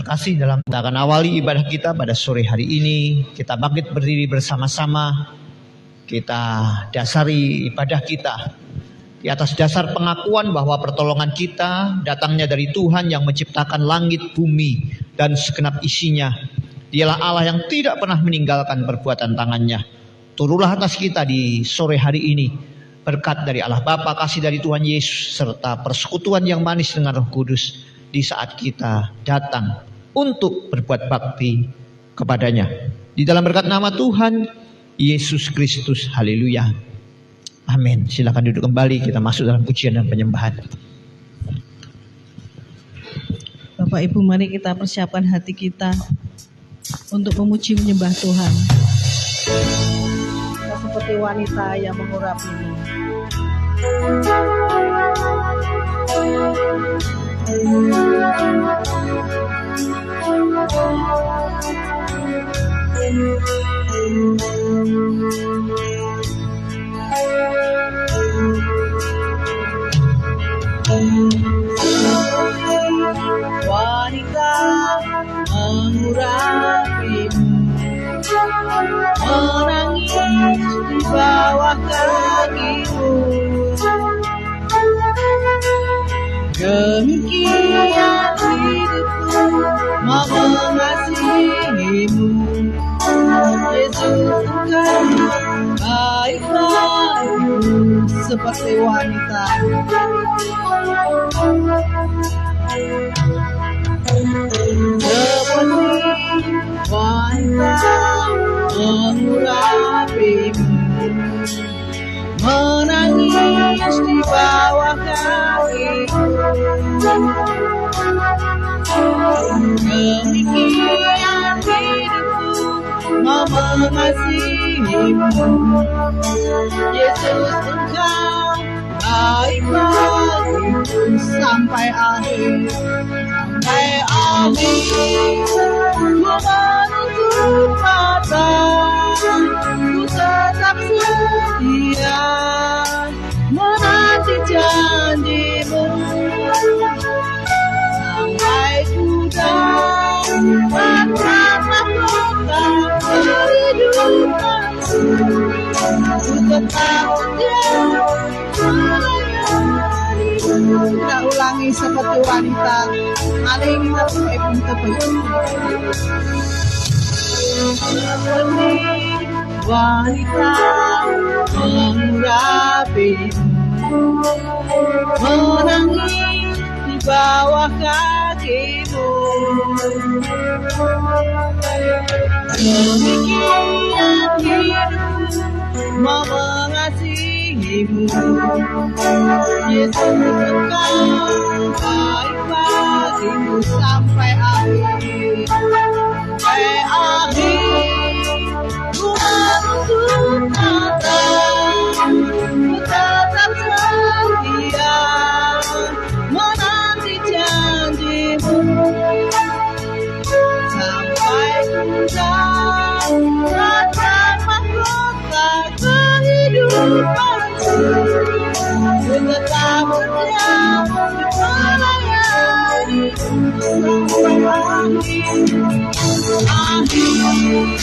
Terima kasih dalam kita akan awali ibadah kita pada sore hari ini. Kita bangkit berdiri bersama-sama. Kita dasari ibadah kita di atas dasar pengakuan bahwa pertolongan kita datangnya dari Tuhan yang menciptakan langit, bumi, dan segenap isinya. Dialah Allah yang tidak pernah meninggalkan perbuatan tangannya. Turunlah atas kita di sore hari ini berkat dari Allah Bapa, kasih dari Tuhan Yesus, serta persekutuan yang manis dengan Roh Kudus di saat kita datang untuk berbuat bakti kepadanya. Di dalam berkat nama Tuhan Yesus Kristus. Haleluya. Amin. Silakan duduk kembali, kita masuk dalam pujian dan penyembahan. Bapak Ibu, mari kita persiapkan hati kita untuk memuji menyembah Tuhan. Kita seperti wanita yang mengurapi. Wanita mengurapimu, menangis di bawah kakimu. Demikian hidupku mau mengasihimu, Yesus Engkau baik bagiku seperti wanita. Seperti wanita mengurapimu, menangis di bawah kakiku. Demikian hidupku mau mengasihimu, Yesus Engkau baik bagiku sampai akhir. Sampai akhir ku menutup mata, ku tetap setia menanti janjimu. Sampai ku dapatkan mahkota kehidupanku, ku tetap setia melayanimu. Kita ulangi seperti wanita. Mari kita seperti wanita mengurapimu, menangis di bawah kakimu. Demikian hidupku mau mengasihimu, Yesus Engkau baik bagiku sampai akhir. Sampai akhir ku menutup mata, ku tetap setia menanti janjimu. Sampai ku dapatkan mahkota kehidupanku, ku tetap setia melayanimu sampai akhir.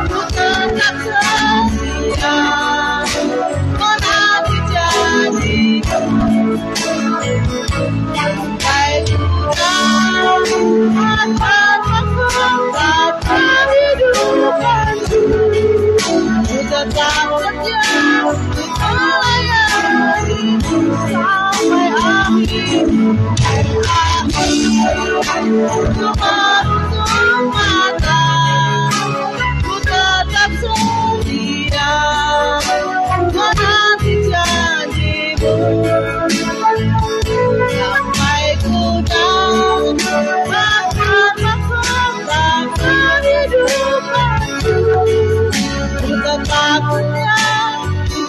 Ku tetap setia menanti janjimu. Sampai ku dapatkan mahkota kehidupanku, ku tetap setia melayanimu sampai akhir. Ku menutup mata, ku tetap setia menanti janjimu. Sampai ku dapatkan mahkota kehidupanku, ku tetap setia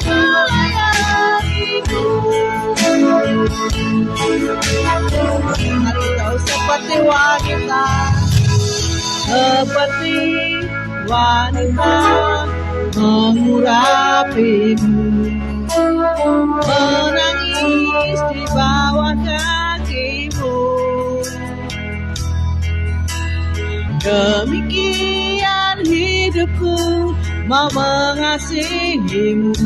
melayanimu. Mari kau seperti wanita, seperti wanita mengurapimu, menangis di bawah Demikian hidupku mau mengasihimu.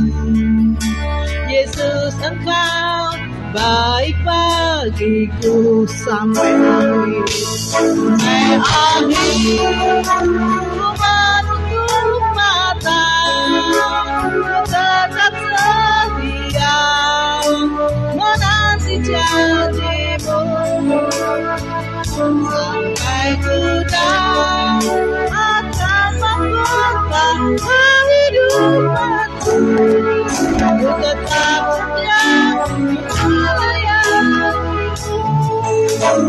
Yesus, Engkau baik bagiku sampai akhir. Sampai akhir ku menutup mata, tetap setia menanti janjimu. Sampai ku tahu akan mahkota kehidupanku. Ku tetap setia melayanimu.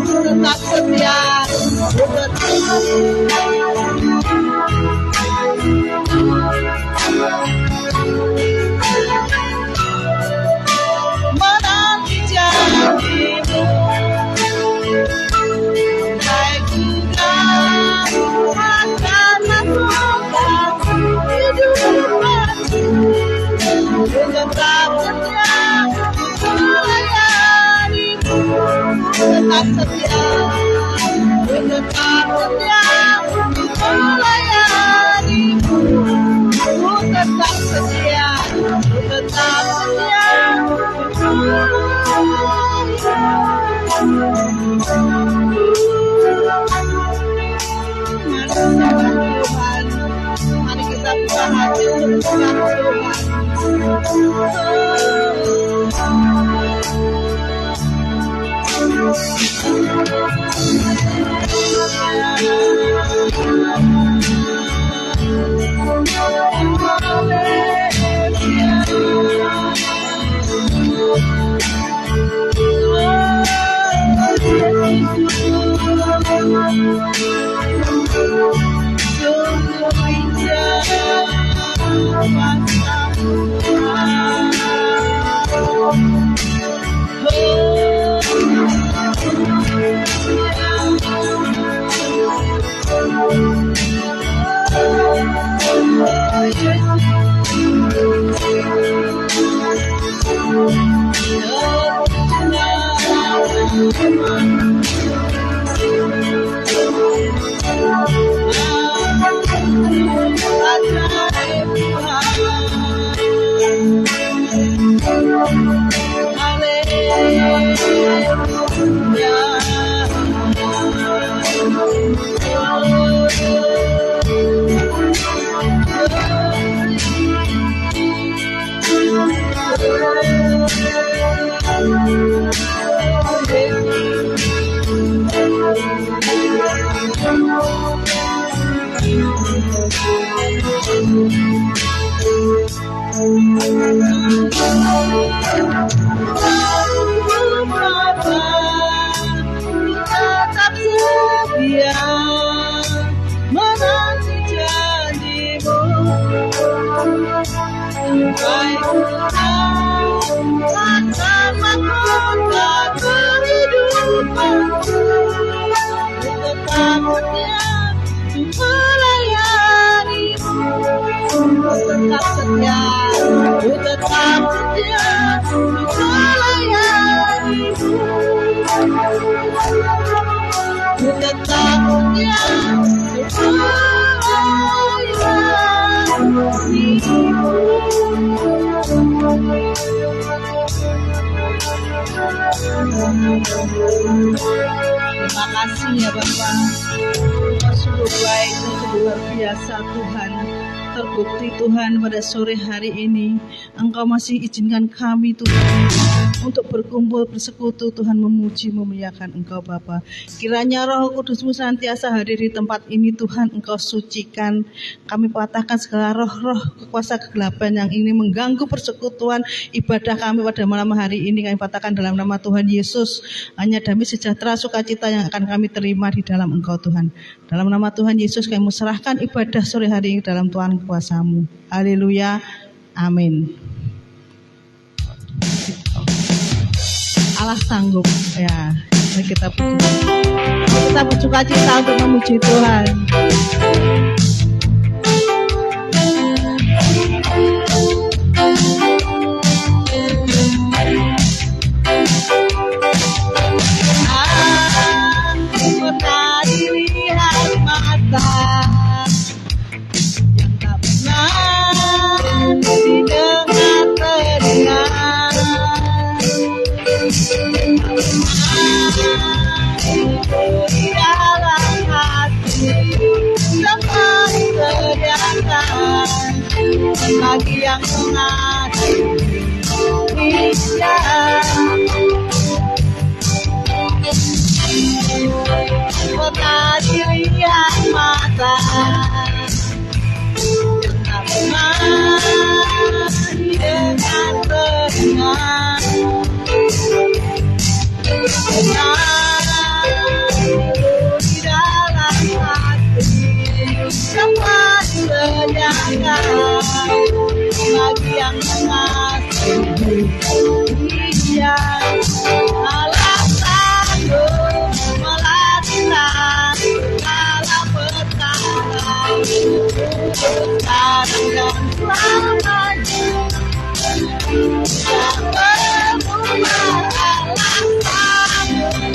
Ku tetap setia, ku tetap menanti janjimu. Tetap setia melayanimu. Tetap setia, tetap setia melayanimu. Tetap setia, tetap setia Tuhan. Mari kita buka hati untuk Tuhan. Tetap setia menanti janjimu. Sampai ku tahu akan mahkota kehidupanku. Tetap setia melayanimu. Tetap setia, ku tetap setia melayanimu. Ku tetap setia melayanimu. Terima kasih ya Bapak. Engkau sungguh baik dan sungguh luar biasa Tuhan. Terbukti Tuhan pada sore hari ini Engkau masih izinkan kami Tuhan untuk berkumpul bersekutu Tuhan, memuji memuliakan Engkau Bapa. Kiranya Roh Kudus-Mu senantiasa hadir di tempat ini Tuhan. Engkau sucikan, kami patahkan segala roh-roh kuasa kegelapan yang ingin mengganggu persekutuan ibadah kami pada malam hari ini. Kami patahkan dalam nama Tuhan Yesus. Hanya damai sejahtera sukacita yang akan kami terima di dalam Engkau Tuhan. Dalam nama Tuhan Yesus kami serahkan ibadah sore hari ini dalam Tuhan kuasa-Mu. Haleluya. Amin. Allah sanggup. Ya, mari kita bersuka cita untuk memuji Tuhan. Pernah dilihat mata di dalam hati semua disediakan bagi yang mengasihi Dia. Pernah dilihat mata, tak pernah dengan telinga, pernah di dalam hati semua disediakan bagi yang mengasihi Dia. Allah sanggup melakukan segala perkara sekarang dan selamanya. Tak berubah, Allah sanggup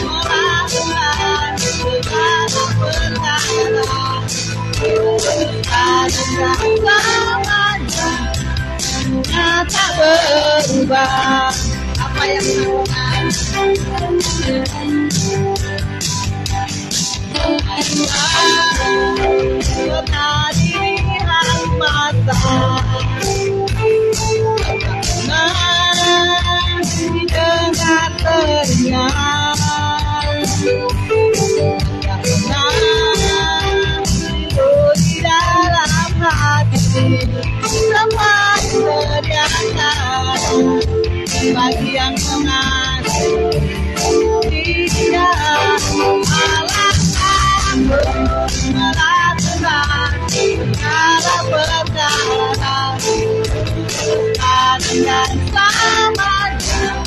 melakukan segala perkara sekarang dan selamanya. Tak berubah, apa yang dilakukan pernah dilihat mata, pernah didengar telinga, tak pernah di dalam hati semua disediakan bagi yang mengasihi Dia. Allah sanggup melakukan segala perkara sekarang dan selamanya.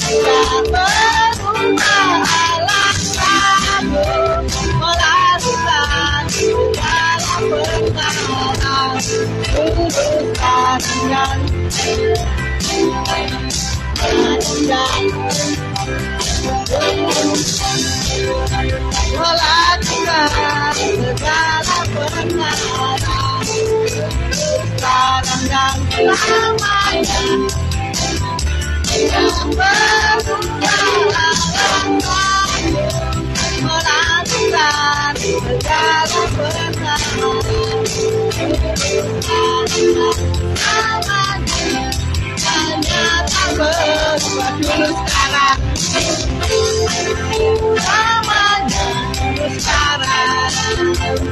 Tak berubah, Allah sanggup melakukan segala perkara sekarang dan melakukan segala perkara sekarang dan selamanya. Tak berubah, melakukan segala perkara sekarang dan selamanya. Hanya tak berubah dulu sekarang, selamanya, dulu sekarang,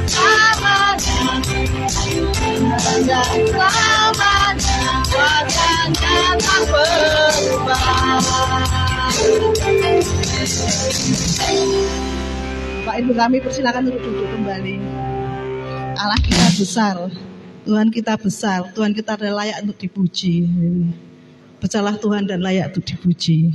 selamanya, dan selamanya, wajahnya tak berubah. Pak Ibu, kami persilakan untuk duduk kembali. Allah kita besar, Tuhan kita besar, Tuhan kita adalah layak untuk dipuji. Bercalah Tuhan dan layak untuk dipuji.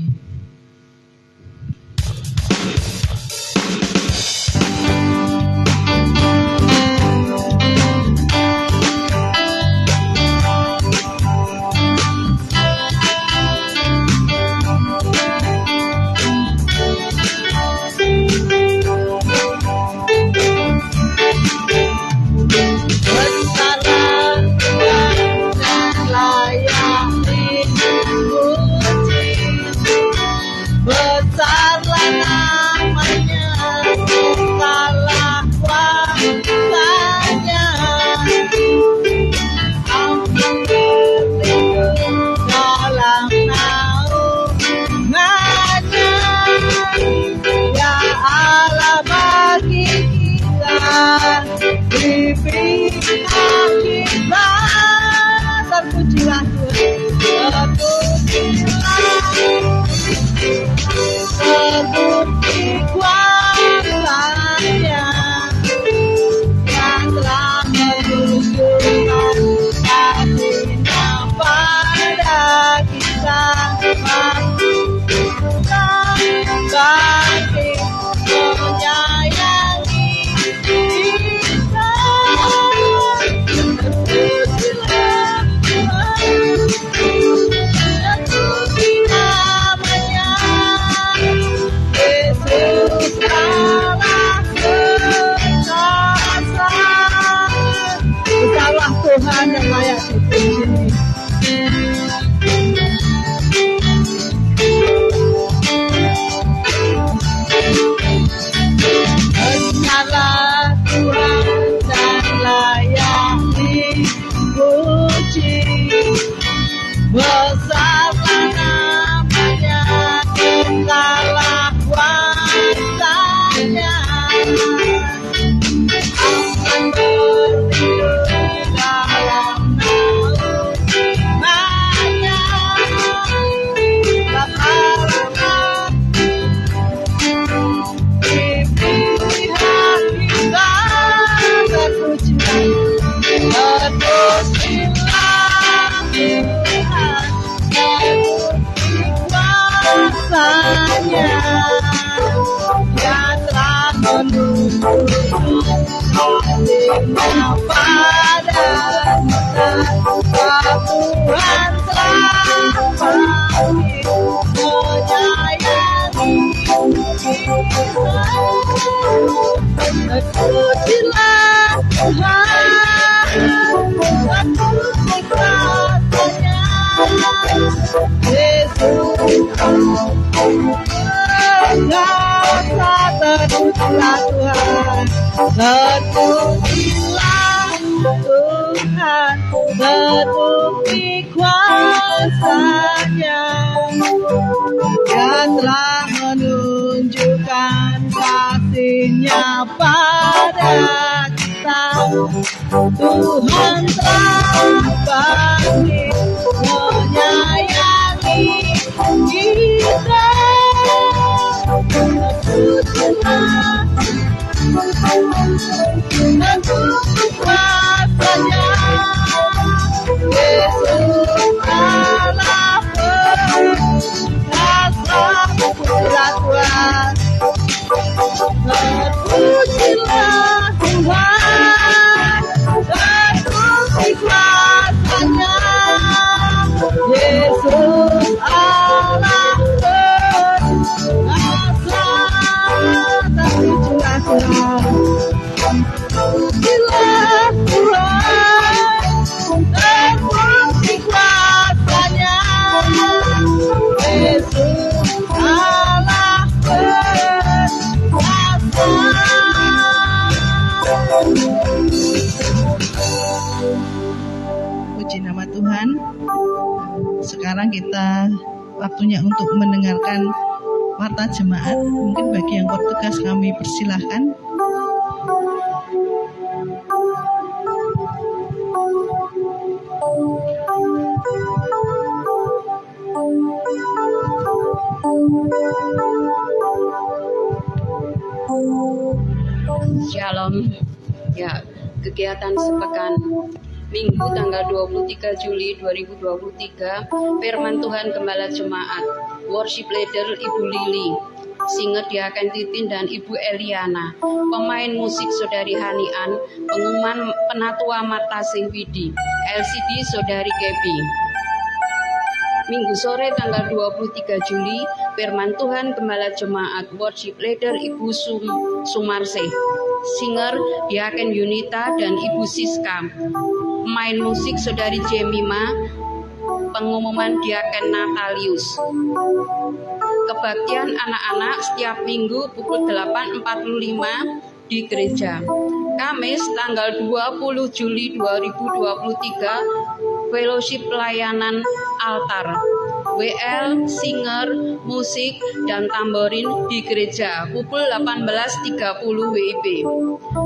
Terpujilah Tuhan, terbukti kuasanya yang telah menunjukkan kasih-Nya pada kita. Bagi menyayangi kita. Terpujilah Tuhan, Terpujilah Tuhan, terpuji kuasa-Nya. Yesus berkata, terpujilah Tuhan, terpujilah Tuhan, terpuji kuasa-Nya. Dia telah menunjukkan kasih-Nya pada kita. Tuhan telah pasti menyayangi kita. Terpujilah untuk kuasa-Nya. Yesus Allah berkuasa, terpujilah Tuhan. Terpujilah Tuhan, terpuji kuasa-Nya. Yesus Allah berkuasa, terpujilah Tuhan. Terpujilah Tuhan, terpuji kuasa-Nya. Yesus Allah berkuasa. Puji nama Tuhan. Sekarang kita waktunya untuk mendengarkan warta jemaat. Mungkin bagi yang bertugas kami persilahkan. Shalom. Ya, kegiatan sepekan Minggu tanggal 23 Juli 2023, firman Tuhan Gembala Jemaat, worship leader Ibu Lili, singer Diaken Titin dan Ibu Eliana, pemain musik Saudari Hanian, pengumuman penatua Marta Singwidi, LCD Saudari Kebi. Minggu sore tanggal 23 Juli, firman Tuhan Gembala Jemaat, worship leader Ibu Sumarse, singer Diaken Yunita dan Ibu Siska, pemain musik Saudari Jemima, pengumuman Diaken Natalius. Kebaktian anak-anak setiap minggu pukul 8.45 di gereja. Kamis tanggal 20 Juli 2023, fellowship pelayanan altar, WL, singer, musik, dan tamborin di gereja pukul 18.30 WIB.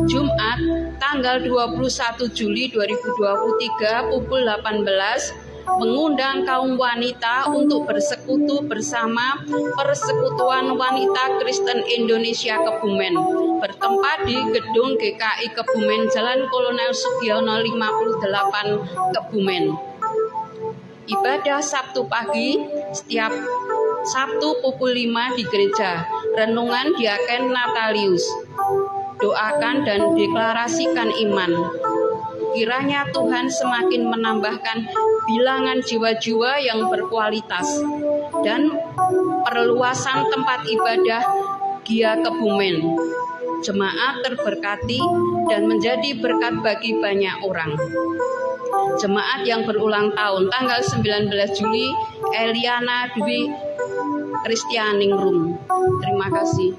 Jumat tanggal 21 Juli 2023 pukul 18 mengundang kaum wanita untuk bersekutu bersama Persekutuan Wanita Kristen Indonesia Kebumen, bertempat di Gedung GKI Kebumen, Jalan Kolonel Sugiono 58 Kebumen. Ibadah Sabtu pagi setiap Sabtu pukul 5 di gereja. Renungan Diaken Natalius. Doakan dan deklarasikan iman. Kiranya Tuhan semakin menambahkan bilangan jiwa-jiwa yang berkualitas dan perluasan tempat ibadah GIA Kebumen. Jemaat terberkati dan menjadi berkat bagi banyak orang. Jemaat yang berulang tahun tanggal 19 Juli, Eliana Dwi Kristianingrum. Terima kasih.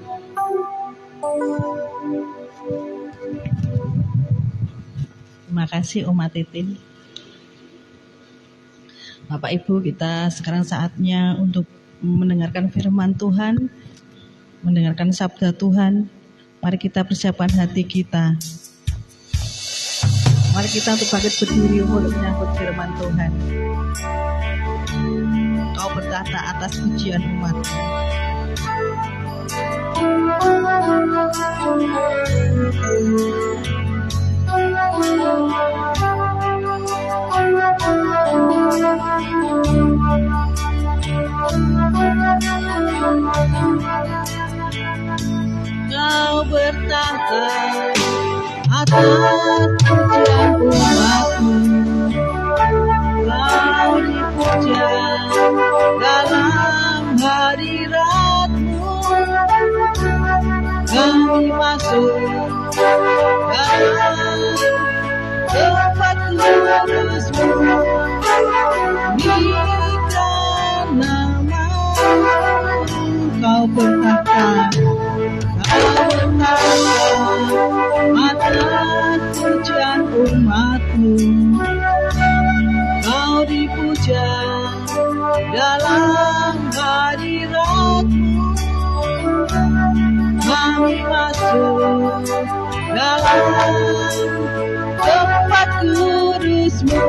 Terima kasih Oma Titin. Bapak Ibu, kita sekarang saatnya untuk mendengarkan firman Tuhan, mendengarkan sabda Tuhan. Mari kita persiapkan hati kita. Mari kita untuk bangkit berdiri untuk menyambut firman Tuhan. Kau bertata atas pujian umat. Kau bertata atas pujian umatmu. Kau dipuja dalam hadiratmu. Kami masuk bertahta, atas pujian umatmu. Kau dipuja dalam hadiratmu. Kami masuk dalam tempat kudusmu.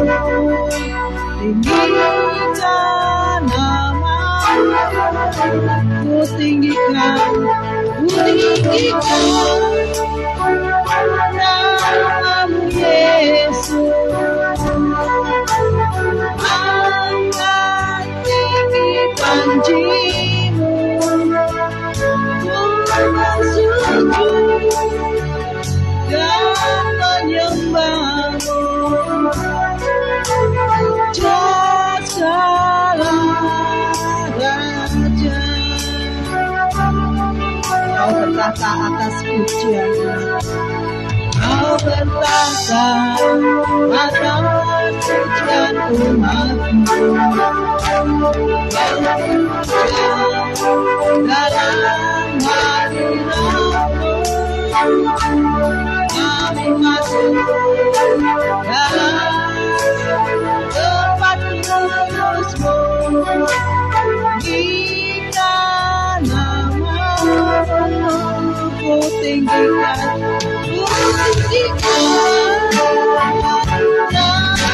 Tinggikan namamu, ku tinggikan namamu Yesus. Angkat tinggi panjimu, ku bersujud dan menyembahmu. Kau bertahta atas pujian, Kau bertahta atas pujian umatmu. Kau dipuja dalam hadiratmu. Kami masuk dalam tempat kudusmu. Jika namamu ku tinggikan namamu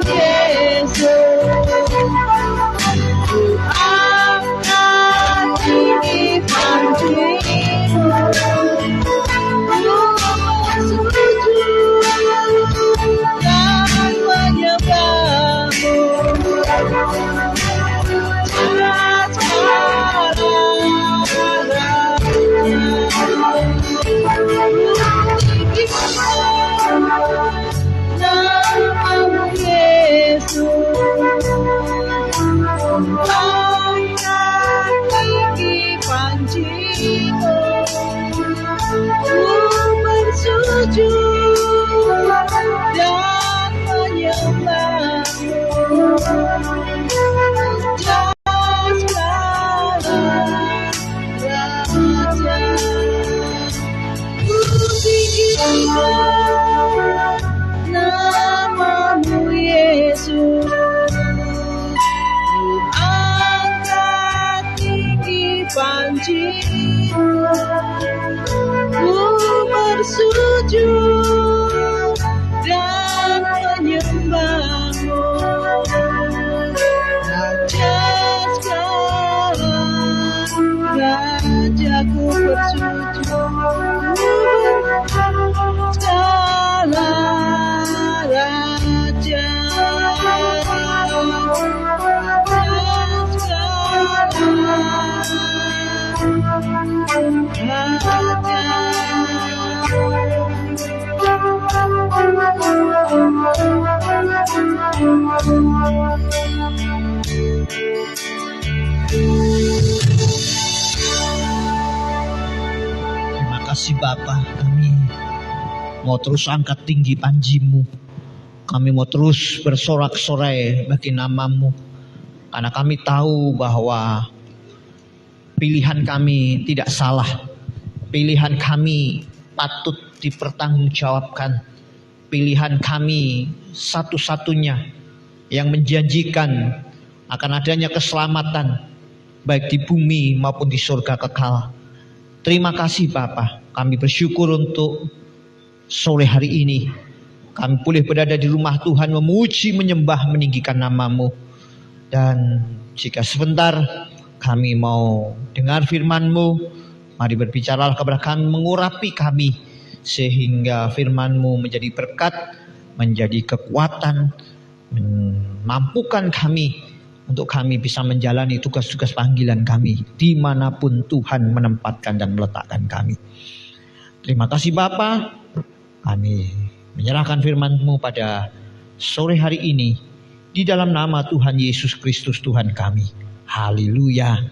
Yesus. Angkat tinggi panjimu, dan menyembahmu. Namamu Yesus. Angkat tinggi panjimu, ku bersujud dan menyembahmu. Raja sekarang, Rajaku bersujud. Segala Raja, Terima kasih Bapa, kami mau terus angkat tinggi panjimu. Kami mau terus bersorak-sorai bagi namamu. Karena kami tahu bahwa pilihan kami tidak salah. Pilihan kami patut dipertanggungjawabkan. Pilihan kami satu-satunya yang menjanjikan akan adanya keselamatan baik di bumi maupun di surga kekal. Terima kasih Bapa, kami bersyukur untuk sore hari ini. Kami boleh berada di rumah Tuhan memuji, menyembah, meninggikan namamu. Dan jika sebentar kami mau dengar firman-Mu, mari berbicaralah kepada kami, mengurapi kami, sehingga firman-Mu menjadi berkat, menjadi kekuatan, memampukan kami untuk kami bisa menjalani tugas-tugas panggilan kami dimanapun Tuhan menempatkan dan meletakkan kami. Terima kasih Bapa, kami menyerahkan firman-Mu pada sore hari ini di dalam nama Tuhan Yesus Kristus Tuhan kami. Haleluya,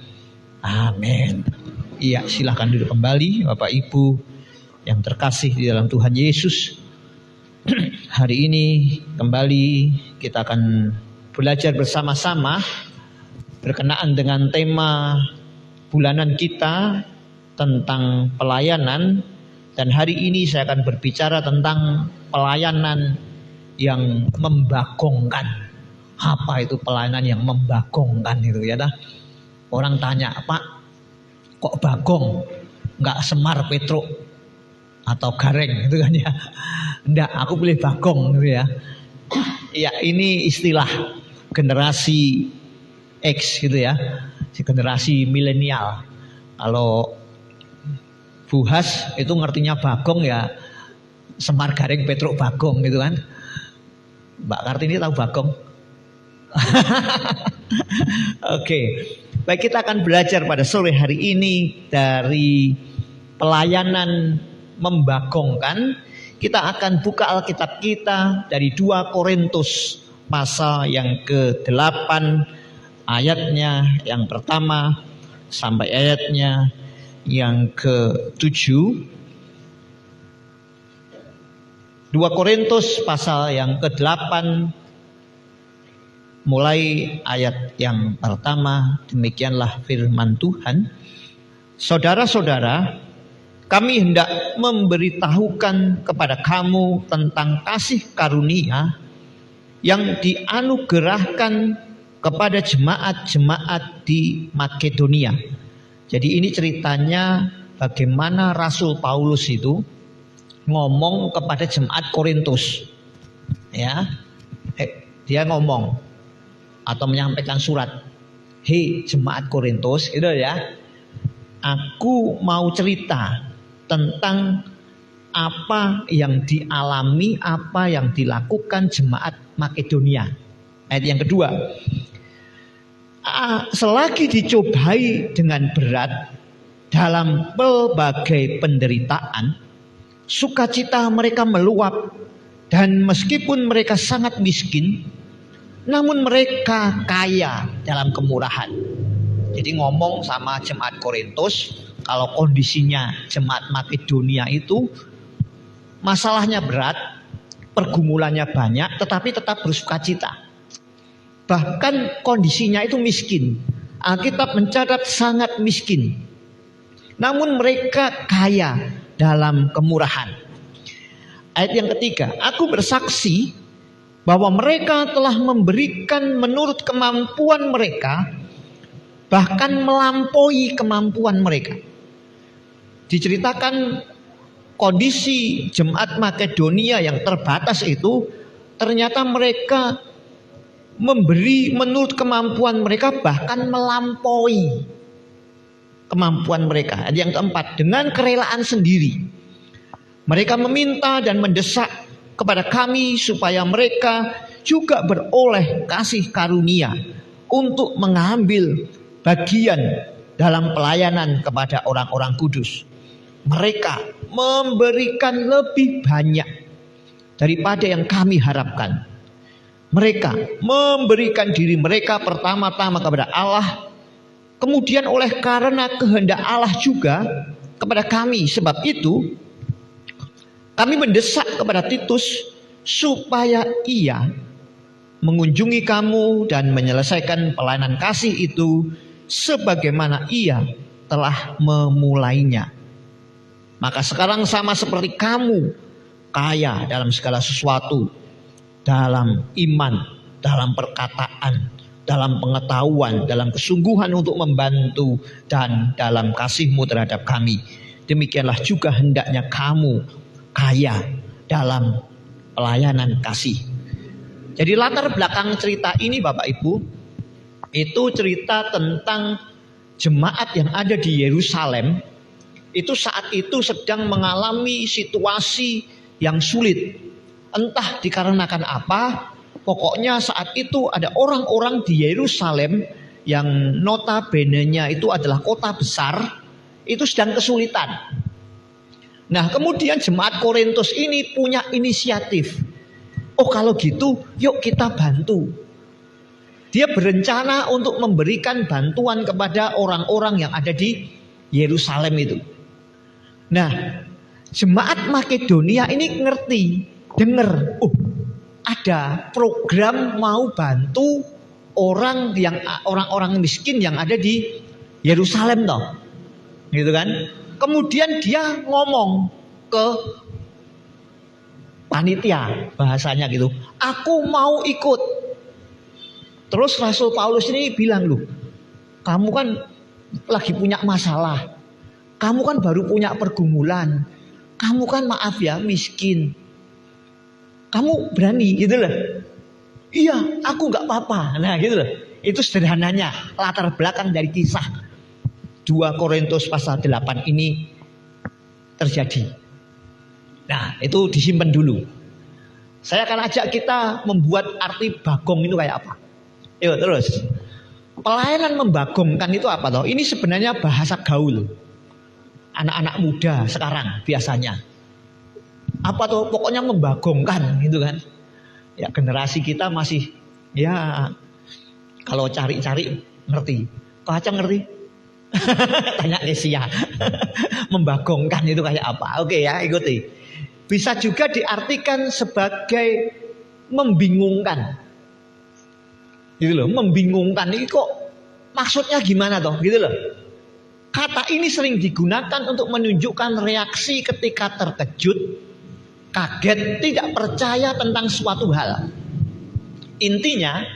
amin. Iya, silahkan duduk kembali Bapak Ibu yang terkasih di dalam Tuhan Yesus. Hari ini kembali kita akan belajar bersama-sama berkenaan dengan tema bulanan kita tentang pelayanan, dan hari ini saya akan berbicara tentang pelayanan yang membagongkan. Apa itu pelayanan yang membagongkan itu ya dah? Orang tanya, Pak, kok bagong? Enggak Semar, Petruk atau Gareng gitu kan ya? Enggak, aku pilih bagong gitu ya. Ya, ini istilah generasi X gitu ya, generasi milenial. Kalau Buhas itu ngertinya bagong ya Semar, Gareng, Petruk, Bagong gitu kan. Mbak Kartini tahu bagong? Oke, baik, kita akan belajar pada sore hari ini dari pelayanan membagongkan. Kita akan buka Alkitab kita dari 2 Korintus pasal yang ke-8 ayatnya yang pertama sampai ayatnya yang ke-7. 2 Korintus pasal yang ke-8 mulai ayat yang pertama. Demikianlah firman Tuhan. Saudara-saudara, kami hendak memberitahukan kepada kamu tentang kasih karunia yang dianugerahkan kepada jemaat-jemaat di Makedonia. Jadi ini ceritanya bagaimana Rasul Paulus itu ngomong kepada jemaat Korintus. Ya, dia ngomong atau menyampaikan surat, "Hei jemaat Korintus, itu ya. Aku mau cerita tentang apa yang dialami, apa yang dilakukan jemaat Makedonia." Ayat yang kedua, selagi dicobai dengan berat dalam pelbagai penderitaan, sukacita mereka meluap, dan meskipun mereka sangat miskin, namun mereka kaya dalam kemurahan. Jadi ngomong sama jemaat Korintus, kalau kondisinya jemaat Makedonia itu masalahnya berat, pergumulannya banyak, tetapi tetap bersukacita. Bahkan kondisinya itu miskin. Alkitab mencatat sangat miskin. Namun mereka kaya dalam kemurahan. Ayat yang ketiga, aku bersaksi bahwa mereka telah memberikan menurut kemampuan mereka, bahkan melampaui kemampuan mereka. Diceritakan kondisi jemaat Makedonia yang terbatas itu, ternyata mereka memberi menurut kemampuan mereka, bahkan melampaui kemampuan mereka. Yang keempat, dengan kerelaan sendiri mereka meminta dan mendesak kepada kami supaya mereka juga beroleh kasih karunia untuk mengambil bagian dalam pelayanan kepada orang-orang kudus. Mereka memberikan lebih banyak daripada yang kami harapkan. Mereka memberikan diri mereka pertama-tama kepada Allah, kemudian oleh karena kehendak Allah juga kepada kami. Sebab itu kami mendesak kepada Titus supaya ia mengunjungi kamu dan menyelesaikan pelayanan kasih itu sebagaimana ia telah memulainya. Maka sekarang sama seperti kamu kaya dalam segala sesuatu, dalam iman, dalam perkataan, dalam pengetahuan, dalam kesungguhan untuk membantu, dan dalam kasihmu terhadap kami. Demikianlah juga hendaknya kamu kaya dalam pelayanan kasih. Jadi latar belakang cerita ini Bapak Ibu, itu cerita tentang jemaat yang ada di Yerusalem. Itu saat itu sedang mengalami situasi yang sulit. Entah dikarenakan apa, pokoknya saat itu ada orang-orang di Yerusalem yang notabene-nya itu adalah kota besar, itu sedang kesulitan. Nah, kemudian jemaat Korintus ini punya inisiatif. Oh, kalau gitu yuk kita bantu. Dia berencana untuk memberikan bantuan kepada orang-orang yang ada di Yerusalem itu. Nah, jemaat Makedonia ini ngerti, dengar, oh, ada program mau bantu orang-orang miskin yang ada di Yerusalem toh. Gitu kan? Kemudian dia ngomong ke panitia, bahasanya gitu, aku mau ikut. Terus Rasul Paulus ini bilang, loh, kamu kan lagi punya masalah, kamu kan baru punya pergumulan, kamu kan maaf ya miskin, kamu berani gitu loh. Iya, aku nggak apa-apa. Nah gitu loh. Itu sederhananya latar belakang dari kisah 2 Korintus pasal 8 ini terjadi. Nah, itu disimpan dulu. Saya akan ajak kita membuat arti bagong itu kayak apa. Yuk terus. Pelayanan membagongkan itu apa toh? Ini sebenarnya bahasa gaul anak-anak muda sekarang biasanya. Apa tuh? Pokoknya membagongkan gitu kan. Ya generasi kita masih ya kalau cari-cari ngerti. Kok Acang ngerti? Tanya Lesia. Membagongkan itu kayak apa? Oke ya, ikuti. Bisa juga diartikan sebagai membingungkan. Gitu loh, membingungkan ini kok maksudnya gimana toh? Gitu loh. Kata ini sering digunakan untuk menunjukkan reaksi ketika terkejut, kaget, tidak percaya tentang suatu hal. Intinya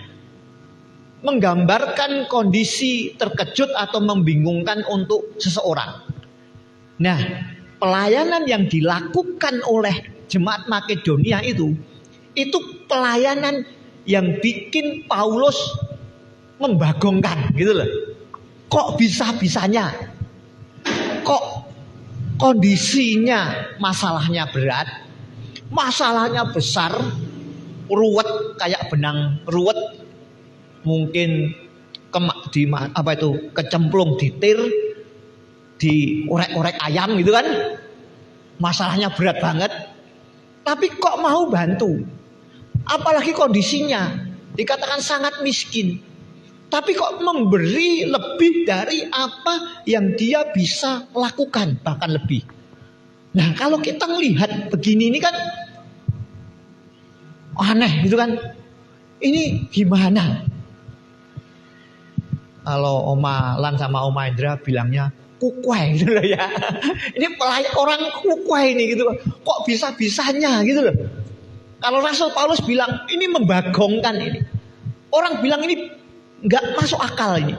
menggambarkan kondisi terkejut atau membingungkan untuk seseorang. Nah, pelayanan yang dilakukan oleh jemaat Makedonia itu pelayanan yang bikin Paulus membagongkan gitu loh. Kok bisa-bisanya? Kok kondisinya masalahnya berat, masalahnya besar, ruwet kayak benang ruwet, mungkin kecemplung di tir, di orek-orek ayam gitu kan, masalahnya berat banget, tapi kok mau bantu, apalagi kondisinya dikatakan sangat miskin, tapi kok memberi lebih dari apa yang dia bisa lakukan, bahkan lebih. Nah kalau kita melihat begini ini kan aneh gitu kan, ini gimana? Kalau Oma Lan sama Oma Indra bilangnya kukwai gitu loh ya. Ini orang kukwai ini gitu loh. Kok bisa-bisanya gitu loh. Kalau Rasul Paulus bilang ini membagongkan ini. Orang bilang ini nggak masuk akal ini.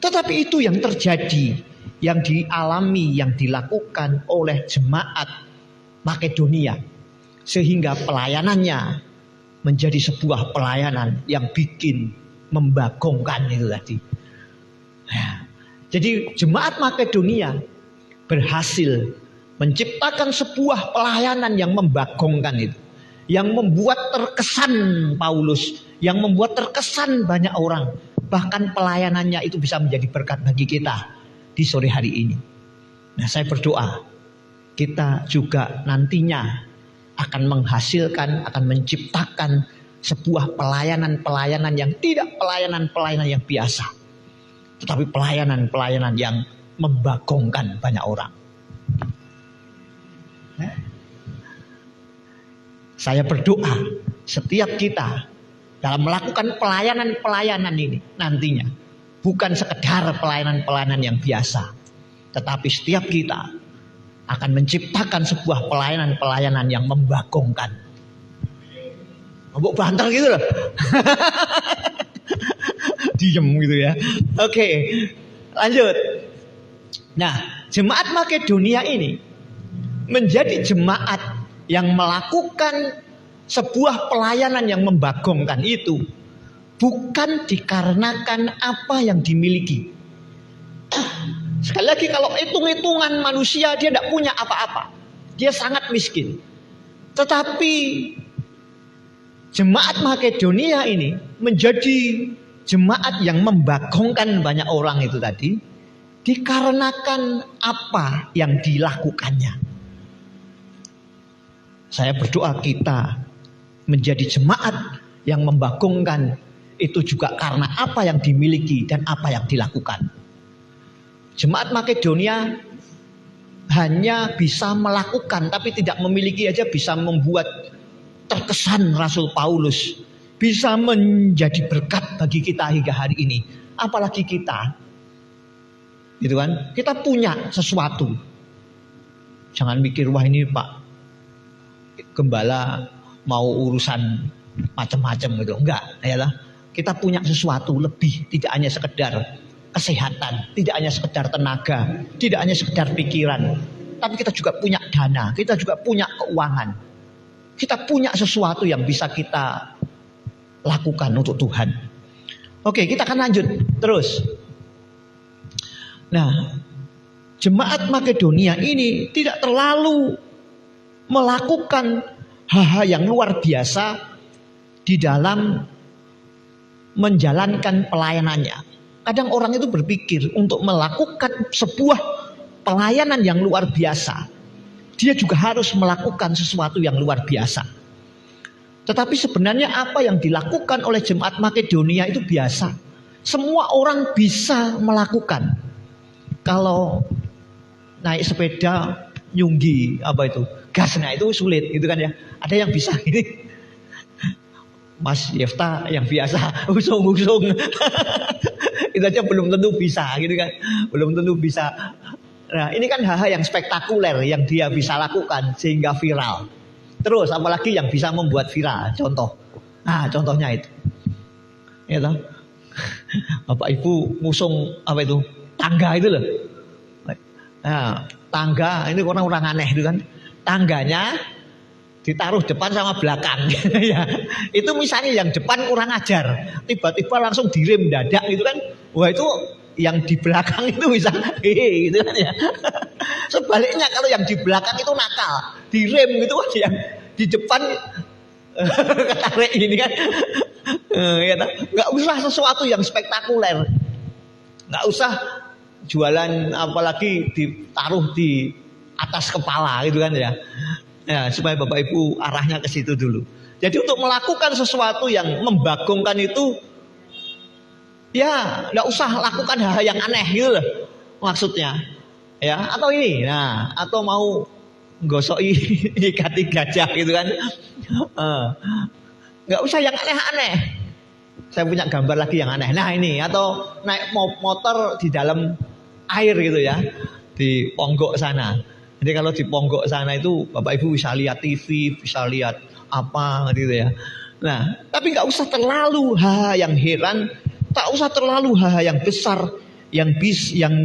Tetapi itu yang terjadi, yang dialami, yang dilakukan oleh jemaat Makedonia. Sehingga pelayanannya menjadi sebuah pelayanan yang bikin membagongkan itu tadi. Nah, jadi jemaat Makedonia berhasil menciptakan sebuah pelayanan yang membagongkan itu, yang membuat terkesan Paulus, yang membuat terkesan banyak orang, bahkan pelayanannya itu bisa menjadi berkat bagi kita di sore hari ini. Nah, saya berdoa kita juga nantinya akan menghasilkan, akan menciptakan sebuah pelayanan-pelayanan yang tidak pelayanan-pelayanan yang biasa, tetapi pelayanan-pelayanan yang membagongkan banyak orang. Saya berdoa setiap kita dalam melakukan pelayanan-pelayanan ini nantinya bukan sekedar pelayanan-pelayanan yang biasa, tetapi setiap kita akan menciptakan sebuah pelayanan-pelayanan yang membagongkan. Mbok banter gitu loh. Diem gitu ya. Oke, lanjut. Nah, jemaat Makedonia ini menjadi jemaat yang melakukan sebuah pelayanan yang membagongkan itu bukan dikarenakan apa yang dimiliki. Sekali lagi, kalau hitung-hitungan manusia dia tidak punya apa-apa, dia sangat miskin. Tetapi Jemaat Makedonia ini menjadi jemaat yang membagongkan banyak orang itu tadi dikarenakan apa yang dilakukannya. Saya berdoa kita menjadi jemaat yang membagongkan itu juga karena apa yang dimiliki dan apa yang dilakukan. Jemaat Makedonia hanya bisa melakukan tapi tidak memiliki aja bisa membuat terkesan Rasul Paulus, bisa menjadi berkat bagi kita hingga hari ini. Apalagi kita, gitu kan? Kita punya sesuatu. Jangan mikir wah ini Pak Gembala mau urusan macam-macam gitu. Enggak, yalah. Kita punya sesuatu lebih, tidak hanya sekedar kesehatan, tidak hanya sekedar tenaga, tidak hanya sekedar pikiran, tapi kita juga punya dana, kita juga punya keuangan. Kita punya sesuatu yang bisa kita lakukan untuk Tuhan. Oke, kita akan lanjut terus. Nah, jemaat Makedonia ini tidak terlalu melakukan hal-hal yang luar biasa di dalam menjalankan pelayanannya. Kadang orang itu berpikir untuk melakukan sebuah pelayanan yang luar biasa, dia juga harus melakukan sesuatu yang luar biasa. Tetapi sebenarnya apa yang dilakukan oleh jemaat Makedonia itu biasa. Semua orang bisa melakukan. Kalau naik sepeda nyunggi apa itu gasnya itu sulit gitu kan ya. Ada yang bisa ini. Mas Yefta yang biasa usung-usung itu aja belum tentu bisa gitu kan. Belum tentu bisa. Nah ini kan hal-hal yang spektakuler yang dia bisa lakukan sehingga viral. Terus apalagi yang bisa membuat viral. Contoh. Nah contohnya itu. Ya toh. Bapak Ibu ngusung apa itu? Tangga itu loh. Nah, tangga ini orang-orang aneh itu kan. Tangganya ditaruh depan sama belakang. Ya. Itu misalnya yang depan kurang ajar, tiba-tiba langsung direm dadak gitu kan. Wah itu yang di belakang itu bisa gitu kan ya. Sebaliknya kalau yang di belakang itu nakal, direm gitu kan, yang di depan ketarik ini kan. Ya, nggak usah sesuatu yang spektakuler, nggak usah jualan apalagi ditaruh di atas kepala gitu kan ya. Ya, supaya Bapak Ibu arahnya ke situ dulu. Jadi untuk melakukan sesuatu yang membagongkan itu, ya nggak usah lakukan hal yang aneh gitu loh, maksudnya. Ya, atau ini, nah, atau mau gosoi ikati gajah gitu kan. Nggak usah yang aneh-aneh. Saya punya gambar lagi yang aneh. Nah ini, atau naik motor di dalam air gitu ya, di Ponggok sana. Jadi kalau di Ponggok sana itu Bapak Ibu bisa lihat TV, bisa lihat apa gitu ya. Nah, tapi nggak usah terlalu hal yang heran, tak usah terlalu hal yang besar yang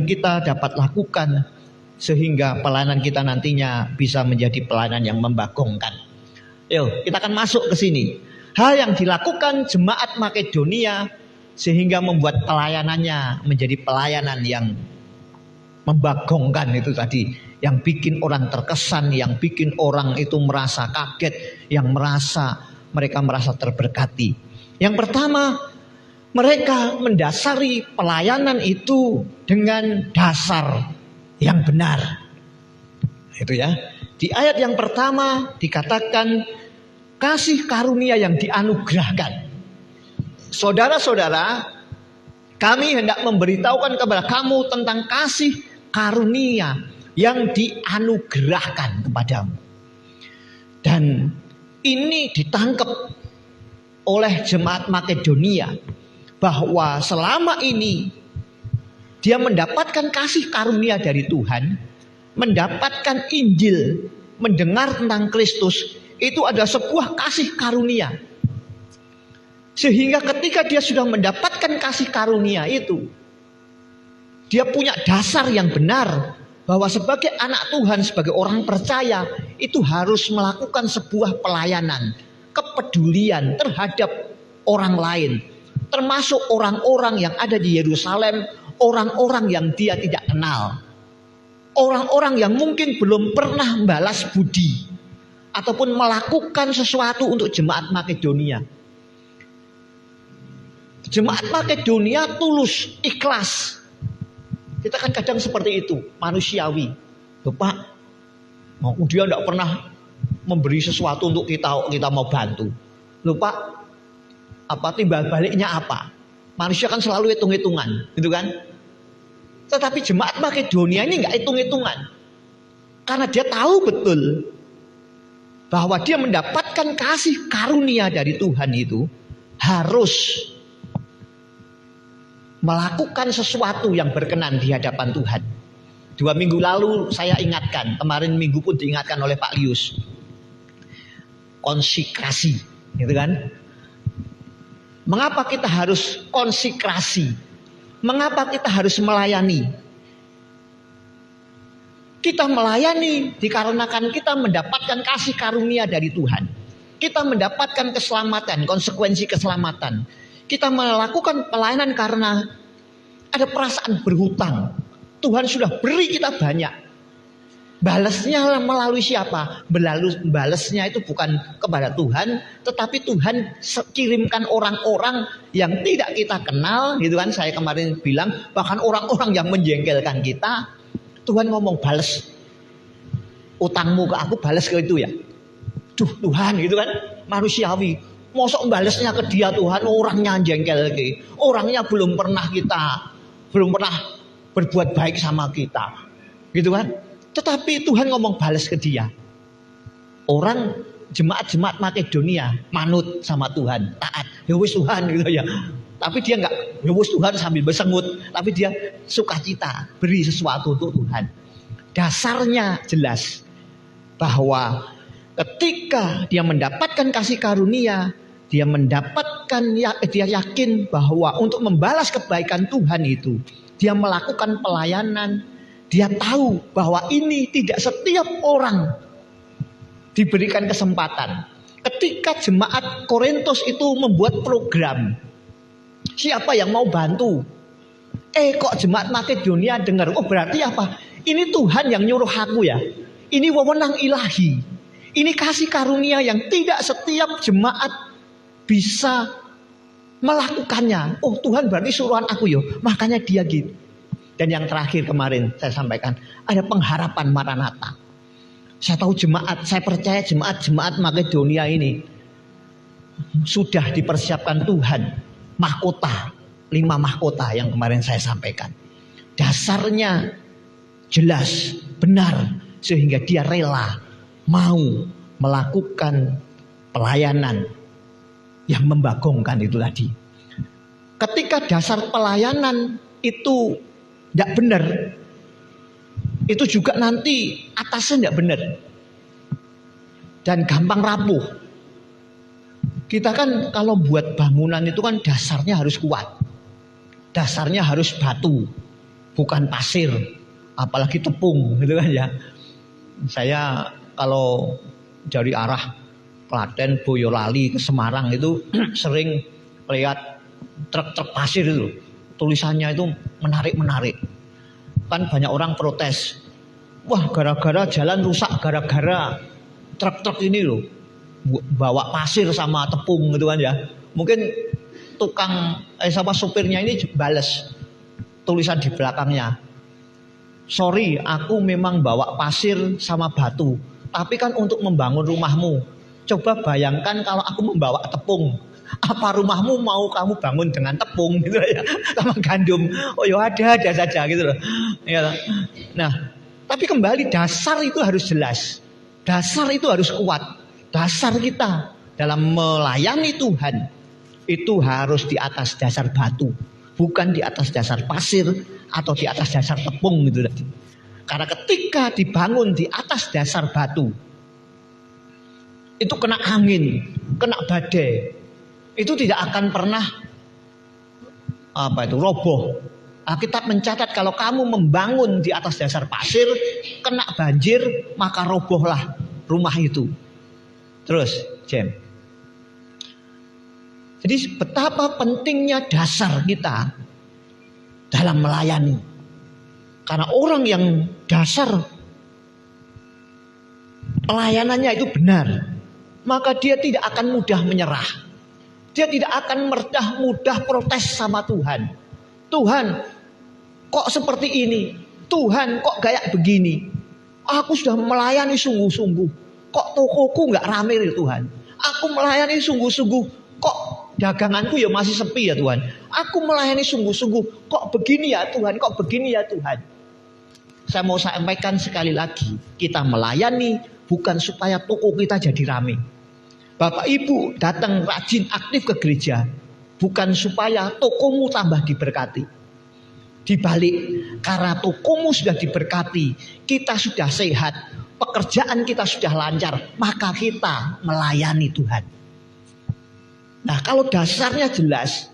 kita dapat lakukan sehingga pelayanan kita nantinya bisa menjadi pelayanan yang membagongkan. Yuk, kita akan masuk ke sini. Hal yang dilakukan jemaat Makedonia sehingga membuat pelayanannya menjadi pelayanan yang membagongkan itu tadi, yang bikin orang terkesan, yang bikin orang itu merasa kaget, yang mereka merasa terberkati. Yang pertama, mereka mendasari pelayanan itu dengan dasar yang benar. Itu ya. Di ayat yang pertama dikatakan kasih karunia yang dianugerahkan. Saudara-saudara, kami hendak memberitahukan kepada kamu tentang kasih karunia yang dianugerahkan kepadamu. Dan ini ditangkap oleh jemaat Makedonia bahwa selama ini dia mendapatkan kasih karunia dari Tuhan, mendapatkan Injil, mendengar tentang Kristus, itu adalah sebuah kasih karunia. Sehingga ketika dia sudah mendapatkan kasih karunia itu, dia punya dasar yang benar bahwa sebagai anak Tuhan, sebagai orang percaya, itu harus melakukan sebuah pelayanan, kepedulian terhadap orang lain, termasuk orang-orang yang ada di Yerusalem, orang-orang yang dia tidak kenal, orang-orang yang mungkin belum pernah membalas budi, ataupun melakukan sesuatu untuk jemaat Makedonia. Jemaat Makedonia tulus, ikhlas. Kita kan kadang seperti itu, manusiawi. Loh Pak, dia tidak pernah memberi sesuatu untuk kita mau bantu. Loh Pak, apa timbal baliknya apa? Manusia kan selalu hitung-hitungan, gitu kan? Tetapi jemaat Makedonia ini nggak hitung-hitungan, karena dia tahu betul bahwa dia mendapatkan kasih karunia dari Tuhan itu harus melakukan sesuatu yang berkenan di hadapan Tuhan. 2 minggu lalu saya ingatkan, kemarin minggu pun diingatkan oleh Pak Lius, konsekrasi, gitu kan? Mengapa kita harus konsekrasi? Mengapa kita harus melayani? Kita melayani dikarenakan kita mendapatkan kasih karunia dari Tuhan. Kita mendapatkan keselamatan, konsekuensi keselamatan. Kita melakukan pelayanan karena ada perasaan berhutang. Tuhan sudah beri kita banyak. Balasnya melalui siapa? Balasnya itu bukan kepada Tuhan, tetapi Tuhan kirimkan orang-orang yang tidak kita kenal, gitu kan? Saya kemarin bilang, bahkan orang-orang yang menjengkelkan kita, Tuhan ngomong balas utangmu ke aku, balas ke itu ya. Duh Tuhan, gitu kan? Manusiawi. Mosok balasnya ke dia Tuhan, orangnya jengkel ke, orangnya belum pernah berbuat baik sama kita, gitu kan? Tetapi Tuhan ngomong balas ke dia. Orang jemaat-jemaat Makedonia manut sama Tuhan, taat. Ya wis Tuhan gitu ya. Tapi dia enggak ya wis Tuhan sambil bersengut, tapi dia sukacita beri sesuatu untuk Tuhan. Dasarnya jelas bahwa ketika dia mendapatkan kasih karunia, dia yakin bahwa untuk membalas kebaikan Tuhan itu, dia melakukan pelayanan. Dia tahu bahwa ini tidak setiap orang diberikan kesempatan. Ketika jemaat Korintus itu membuat program, siapa yang mau bantu? Kok jemaat Makedonia dengar, oh berarti apa? Ini Tuhan yang nyuruh aku ya. Ini wewenang ilahi. Ini kasih karunia yang tidak setiap jemaat bisa melakukannya. Oh Tuhan berarti suruhan aku ya. Makanya dia gitu. Dan yang terakhir kemarin saya sampaikan, ada pengharapan Maranatha. Saya tahu saya percaya jemaat Makedonia ini sudah dipersiapkan Tuhan. Mahkota, 5 mahkota yang kemarin saya sampaikan. Dasarnya jelas, benar, sehingga dia rela mau melakukan pelayanan yang membagongkan itu tadi. Ketika dasar pelayanan itu tidak benar, itu juga nanti atasnya tidak benar dan gampang rapuh. Kita kan kalau buat bangunan itu kan dasarnya harus kuat, dasarnya harus batu, bukan pasir, apalagi tepung, gitu kan ya. Saya kalau dari arah Klaten, Boyolali ke Semarang itu sering lihat truk-truk pasir itu. Tulisannya itu menarik. Kan banyak orang protes. Wah, gara-gara jalan rusak, gara-gara truk-truk ini loh bawa pasir sama tepung gitu kan ya. Mungkin sama supirnya ini bales tulisan di belakangnya. Sorry, aku memang bawa pasir sama batu, tapi kan untuk membangun rumahmu. Coba bayangkan kalau aku membawa tepung. Apa rumahmu mau kamu bangun dengan tepung gitu ya, sama gandum? Oh ya ada saja gitu loh. Ya. Nah, tapi kembali dasar itu harus jelas. Dasar itu harus kuat. Dasar kita dalam melayani Tuhan itu harus di atas dasar batu, bukan di atas dasar pasir atau di atas dasar tepung gitu tadi. Karena ketika dibangun di atas dasar batu, itu kena angin, kena badai, itu tidak akan pernah roboh. Alkitab mencatat kalau kamu membangun di atas dasar pasir, kena banjir, maka robohlah rumah itu. Terus, Jem. Jadi betapa pentingnya dasar kita dalam melayani. Karena orang yang dasar pelayanannya itu benar, maka dia tidak akan mudah menyerah. Dia tidak akan mudah protes sama Tuhan. Tuhan, kok seperti ini? Tuhan, kok kayak begini? Aku sudah melayani sungguh-sungguh. Kok tokoku nggak rame ya Tuhan? Aku melayani sungguh-sungguh. Kok daganganku ya masih sepi ya Tuhan? Aku melayani sungguh-sungguh. Kok begini ya Tuhan? Kok begini ya Tuhan? Saya mau sampaikan sekali lagi. Kita melayani bukan supaya toko kita jadi rame. Bapak Ibu datang rajin aktif ke gereja bukan supaya tokomu tambah diberkati. Di balik, karena tokomu sudah diberkati, kita sudah sehat, pekerjaan kita sudah lancar, maka kita melayani Tuhan. Nah, kalau dasarnya jelas,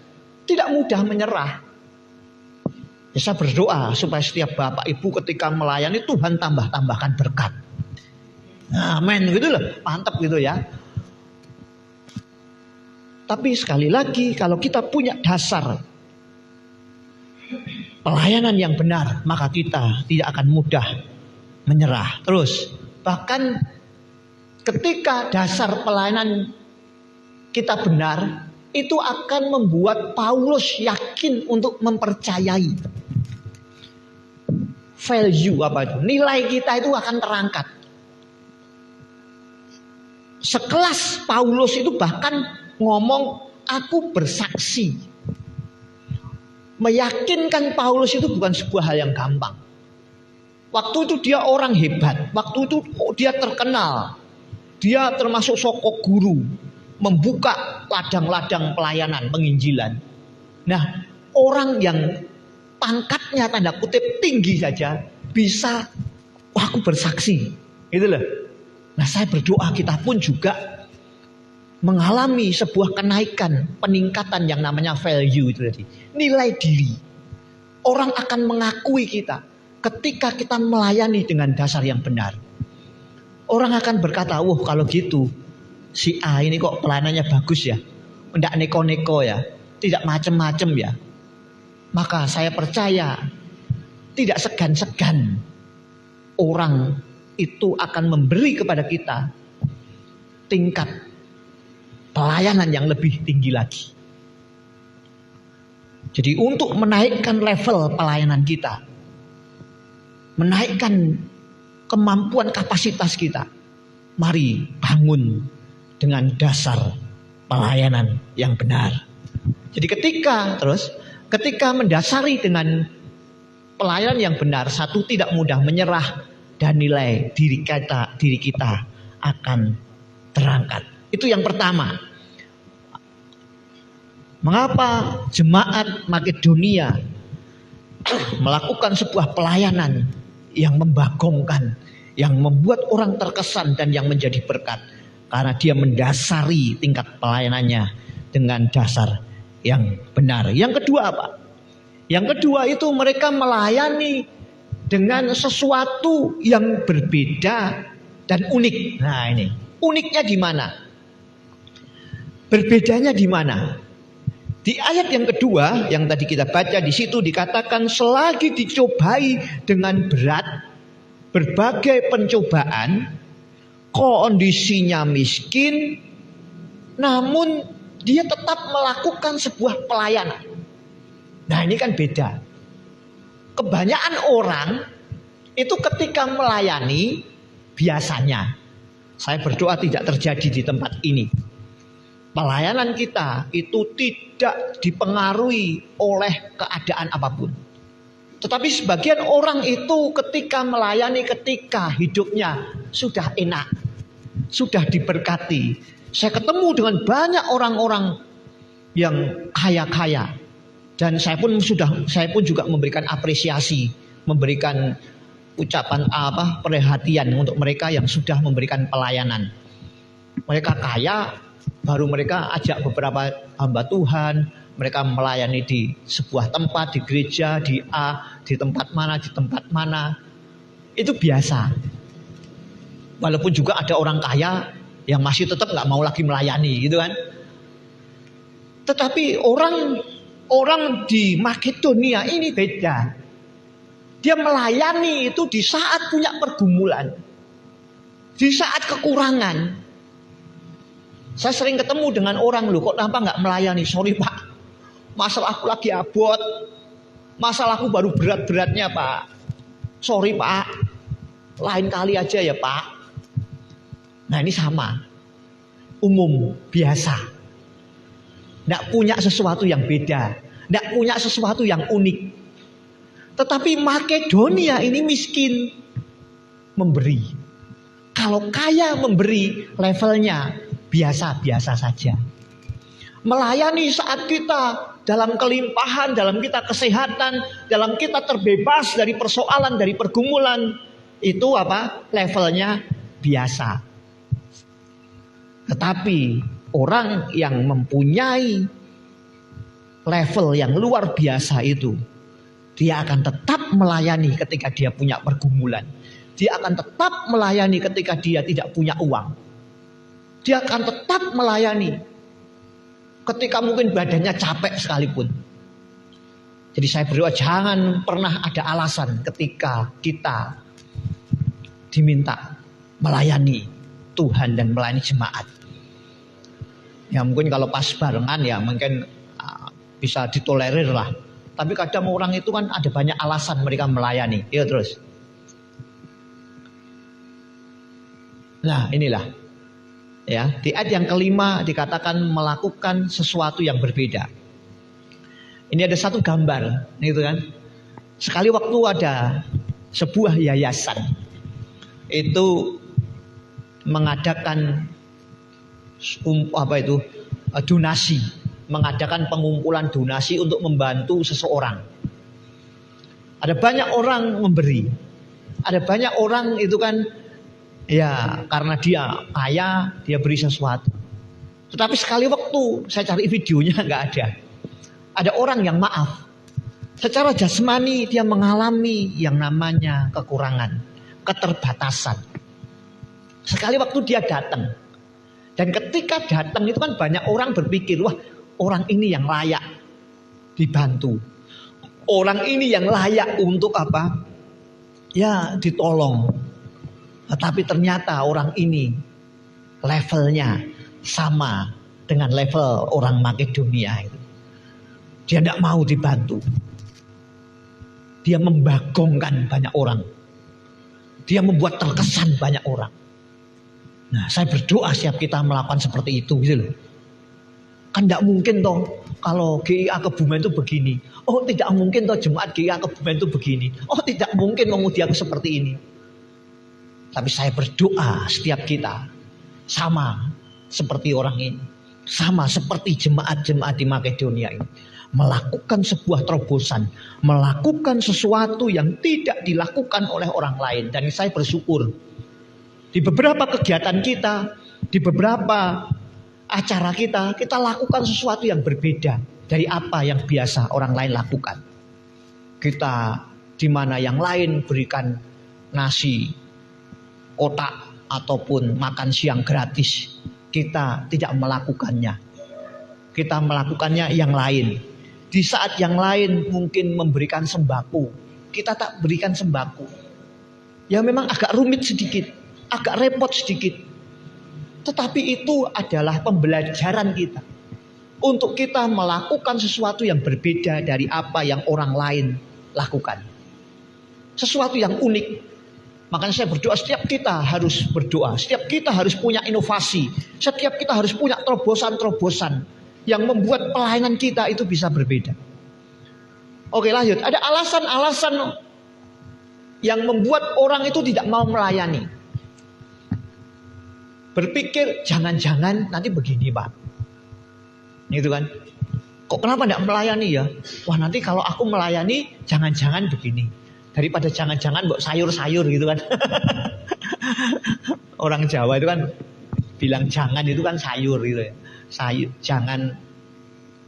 tidak mudah menyerah. Ya, saya berdoa supaya setiap Bapak Ibu ketika melayani Tuhan tambahkan berkat. Amin, gitu loh, mantap gitu ya. Tapi sekali lagi, kalau kita punya dasar pelayanan yang benar, maka kita tidak akan mudah menyerah. Terus, bahkan ketika dasar pelayanan kita benar, itu akan membuat Paulus yakin untuk mempercayai. Value apa itu? Nilai kita itu akan terangkat. Sekelas Paulus itu bahkan ngomong, aku bersaksi. Meyakinkan Paulus itu bukan sebuah hal yang gampang. Waktu itu dia orang hebat. Waktu itu dia terkenal. Dia termasuk sokok guru. Membuka ladang-ladang pelayanan, penginjilan. Nah, orang yang pangkatnya tanda kutip tinggi saja bisa, wah aku bersaksi. Gitu loh. Nah, saya berdoa kita pun juga mengalami sebuah kenaikan, peningkatan yang namanya value itu tadi. Nilai diri. Orang akan mengakui kita ketika kita melayani dengan dasar yang benar. Orang akan berkata, wah kalau gitu si A ini kok pelayanannya bagus ya. Tidak neko-neko ya. Tidak macem-macem ya. Maka saya percaya tidak segan-segan orang itu akan memberi kepada kita tingkat pelayanan yang lebih tinggi lagi. Jadi untuk menaikkan level pelayanan kita, menaikkan kemampuan kapasitas kita, mari bangun dengan dasar pelayanan yang benar. Jadi ketika mendasari dengan pelayanan yang benar, satu, tidak mudah menyerah, dan nilai diri kita akan terangkat. Itu yang pertama. Mengapa jemaat Makedonia melakukan sebuah pelayanan yang membagongkan, yang membuat orang terkesan dan yang menjadi berkat? Karena dia mendasari tingkat pelayanannya dengan dasar yang benar. Yang kedua apa? Yang kedua itu mereka melayani dengan sesuatu yang berbeda dan unik. Nah ini, uniknya di mana? Berbedanya di mana? Di ayat yang kedua yang tadi kita baca, di situ dikatakan selagi dicobai dengan berat berbagai pencobaan, kondisinya miskin, namun dia tetap melakukan sebuah pelayanan. Nah ini kan beda. Kebanyakan orang itu ketika melayani, biasanya, saya berdoa tidak terjadi di tempat ini, pelayanan kita itu tidak dipengaruhi oleh keadaan apapun. Tetapi sebagian orang itu ketika melayani, ketika hidupnya sudah enak, sudah diberkati. Saya ketemu dengan banyak orang-orang yang kaya-kaya, dan saya pun juga memberikan apresiasi, memberikan ucapan perhatian untuk mereka yang sudah memberikan pelayanan. Mereka kaya, baru mereka ajak beberapa hamba Tuhan, mereka melayani di sebuah tempat, di gereja, di tempat mana. Itu biasa. Walaupun juga ada orang kaya yang masih tetap nggak mau lagi melayani, gitu kan. Tetapi orang di Makedonia ini beda. Dia melayani itu di saat punya pergumulan. Di saat kekurangan, saya sering ketemu dengan orang, loh kok kenapa nggak melayani? Sorry Pak, masalahku lagi abot, masalahku baru berat-beratnya Pak. Sorry Pak, lain kali aja ya Pak. Nah ini sama, umum, biasa. Nggak punya sesuatu yang beda, nggak punya sesuatu yang unik. Tetapi Makedonia ini miskin memberi. Kalau kaya memberi, levelnya biasa-biasa saja. Melayani saat kita dalam kelimpahan, dalam kita kesehatan, dalam kita terbebas dari persoalan, dari pergumulan, itu apa? Levelnya biasa. Tetapi orang yang mempunyai level yang luar biasa itu, dia akan tetap melayani ketika dia punya pergumulan. Dia akan tetap melayani ketika dia tidak punya uang. Dia akan tetap melayani ketika mungkin badannya capek sekalipun. Jadi saya berdoa jangan pernah ada alasan ketika kita diminta melayani Tuhan dan melayani jemaat. Ya mungkin kalau pas barengan ya mungkin bisa ditolerir lah. Tapi kadang orang itu kan ada banyak alasan mereka melayani. Ya terus. Nah inilah. Ya, di ayat yang kelima dikatakan melakukan sesuatu yang berbeda. Ini ada satu gambar, gitu kan. Sekali waktu ada sebuah yayasan itu mengadakan donasi, mengadakan pengumpulan donasi untuk membantu seseorang. Ada banyak orang memberi. Ada banyak orang itu kan ya karena dia kaya dia beri sesuatu. Tetapi sekali waktu saya cari videonya nggak ada. Ada orang yang maaf. Secara jasmani dia mengalami yang namanya kekurangan, keterbatasan. Sekali waktu dia datang. Dan ketika datang itu kan banyak orang berpikir, wah orang ini yang layak dibantu. Orang ini yang layak untuk apa? Ya ditolong. Tetapi ternyata orang ini levelnya sama dengan level orang Makedonia itu. Dia tidak mau dibantu. Dia membagongkan banyak orang. Dia membuat terkesan banyak orang. Nah, saya berdoa setiap kita melakukan seperti itu gitu loh. Kan tidak mungkin toh kalau GIA Kebumen itu begini. Oh tidak mungkin toh jemaat GIA Kebumen itu begini. Oh tidak mungkin memuji seperti ini. Tapi saya berdoa setiap kita sama seperti orang ini. Sama seperti jemaat-jemaat di Makedonia ini. Melakukan sebuah terobosan. Melakukan sesuatu yang tidak dilakukan oleh orang lain. Dan saya bersyukur. Di beberapa kegiatan kita. Di beberapa acara kita. Kita lakukan sesuatu yang berbeda. Dari apa yang biasa orang lain lakukan. Kita di mana yang lain berikan nasi kotak ataupun makan siang gratis, kita tidak melakukannya. Kita melakukannya yang lain. Di saat yang lain mungkin memberikan sembako, kita tak berikan sembako. Ya memang agak rumit sedikit, agak repot sedikit. Tetapi itu adalah pembelajaran kita. Untuk kita melakukan sesuatu yang berbeda dari apa yang orang lain lakukan. Sesuatu yang unik. Makanya saya berdoa setiap kita harus berdoa. Setiap kita harus punya inovasi. Setiap kita harus punya terobosan-terobosan. Yang membuat pelayanan kita itu bisa berbeda. Oke lanjut. Ada alasan-alasan yang membuat orang itu tidak mau melayani. Berpikir jangan-jangan nanti begini Pak. Gitu kan. Kok kenapa tidak melayani ya? Wah nanti kalau aku melayani jangan-jangan begini. Daripada jangan-jangan mbok sayur-sayur gitu kan. Orang Jawa itu kan bilang jangan itu kan sayur gitu ya. Sayur, jangan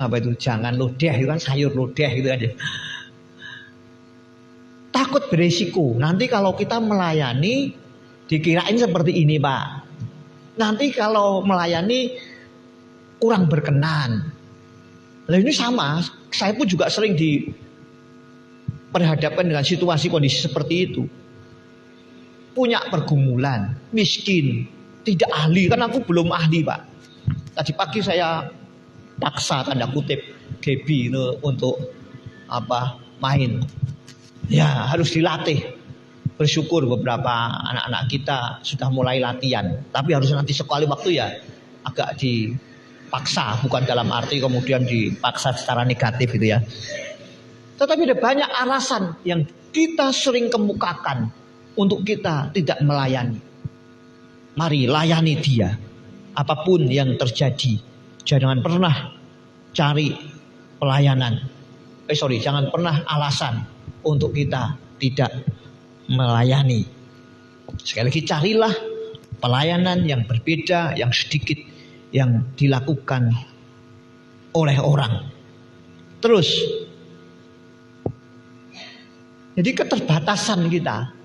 apa itu? Jangan lodeh itu kan sayur lodeh gitu kan ya. Takut beresiko. Nanti kalau kita melayani dikirain seperti ini, Pak. Nanti kalau melayani kurang berkenan. Lah ini sama, saya pun juga sering diperhadapkan dengan situasi kondisi seperti itu. punya pergumulan, miskin, tidak ahli. Kan aku belum ahli, Pak. Tadi pagi saya paksa tanda kutip Gebi itu untuk main. Ya, harus dilatih. Bersyukur beberapa anak-anak kita sudah mulai latihan. Tapi harus nanti sekali waktu ya agak dipaksa, bukan dalam arti kemudian dipaksa secara negatif gitu ya. Tetapi ada banyak alasan yang kita sering kemukakan untuk kita tidak melayani. Mari layani dia. Apapun yang terjadi, jangan pernah cari pelayanan. Jangan pernah alasan untuk kita tidak melayani. Sekali lagi, carilah pelayanan yang berbeda, yang sedikit, yang dilakukan oleh orang. Terus, jadi keterbatasan kita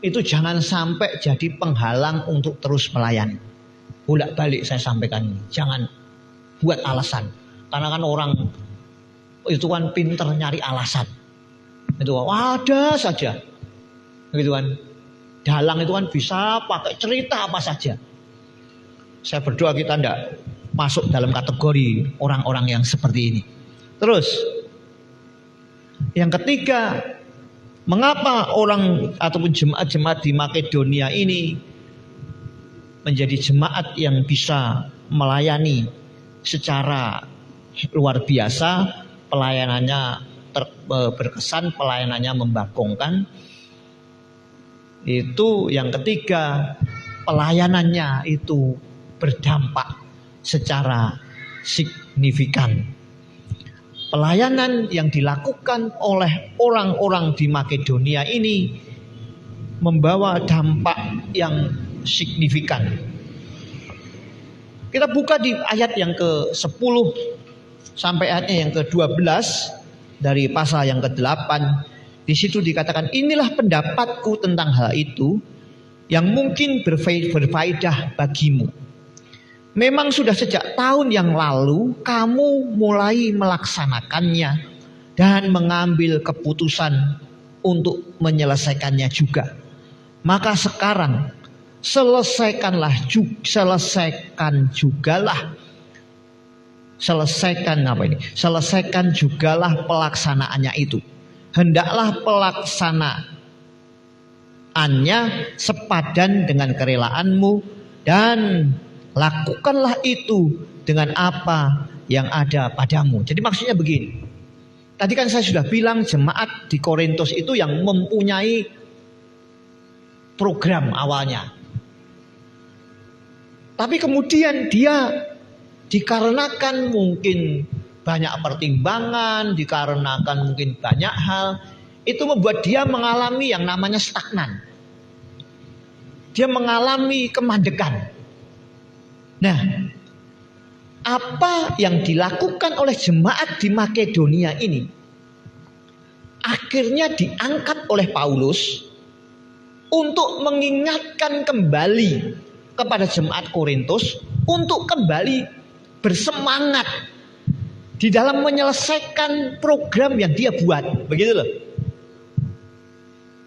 itu jangan sampai jadi penghalang untuk terus melayani. Bolak-balik saya sampaikan ini, jangan buat alasan. Karena kan orang itu kan pinter nyari alasan. Itu ada saja. Gitu kan. Dalang itu kan bisa pakai cerita apa saja. Saya berdoa kita tidak masuk dalam kategori orang-orang yang seperti ini. Terus yang ketiga, mengapa orang ataupun jemaat-jemaat di Makedonia ini menjadi jemaat yang bisa melayani secara luar biasa, pelayanannya berkesan, pelayanannya membagongkan. Itu yang ketiga, pelayanannya itu berdampak secara signifikan. Pelayanan yang dilakukan oleh orang-orang di Makedonia ini membawa dampak yang signifikan. Kita buka di ayat yang ke-10 sampai ayatnya yang ke-12 dari pasal yang ke-8. Di situ dikatakan, inilah pendapatku tentang hal itu yang mungkin berfaedah bagimu. Memang sudah sejak tahun yang lalu kamu mulai melaksanakannya dan mengambil keputusan untuk menyelesaikannya juga. Maka sekarang selesaikan jugalah pelaksanaannya itu. Hendaklah pelaksanaannya sepadan dengan kerelaanmu dan lakukanlah itu dengan apa yang ada padamu. Jadi maksudnya begini. Tadi kan saya sudah bilang jemaat di Korintus itu yang mempunyai program awalnya. Tapi kemudian dia dikarenakan mungkin banyak pertimbangan, dikarenakan mungkin banyak hal, itu membuat dia mengalami yang namanya stagnan. Dia mengalami kemandekan. Nah, apa yang dilakukan oleh jemaat di Makedonia ini akhirnya diangkat oleh Paulus untuk mengingatkan kembali kepada jemaat Korintus untuk kembali bersemangat di dalam menyelesaikan program yang dia buat. Begitu loh.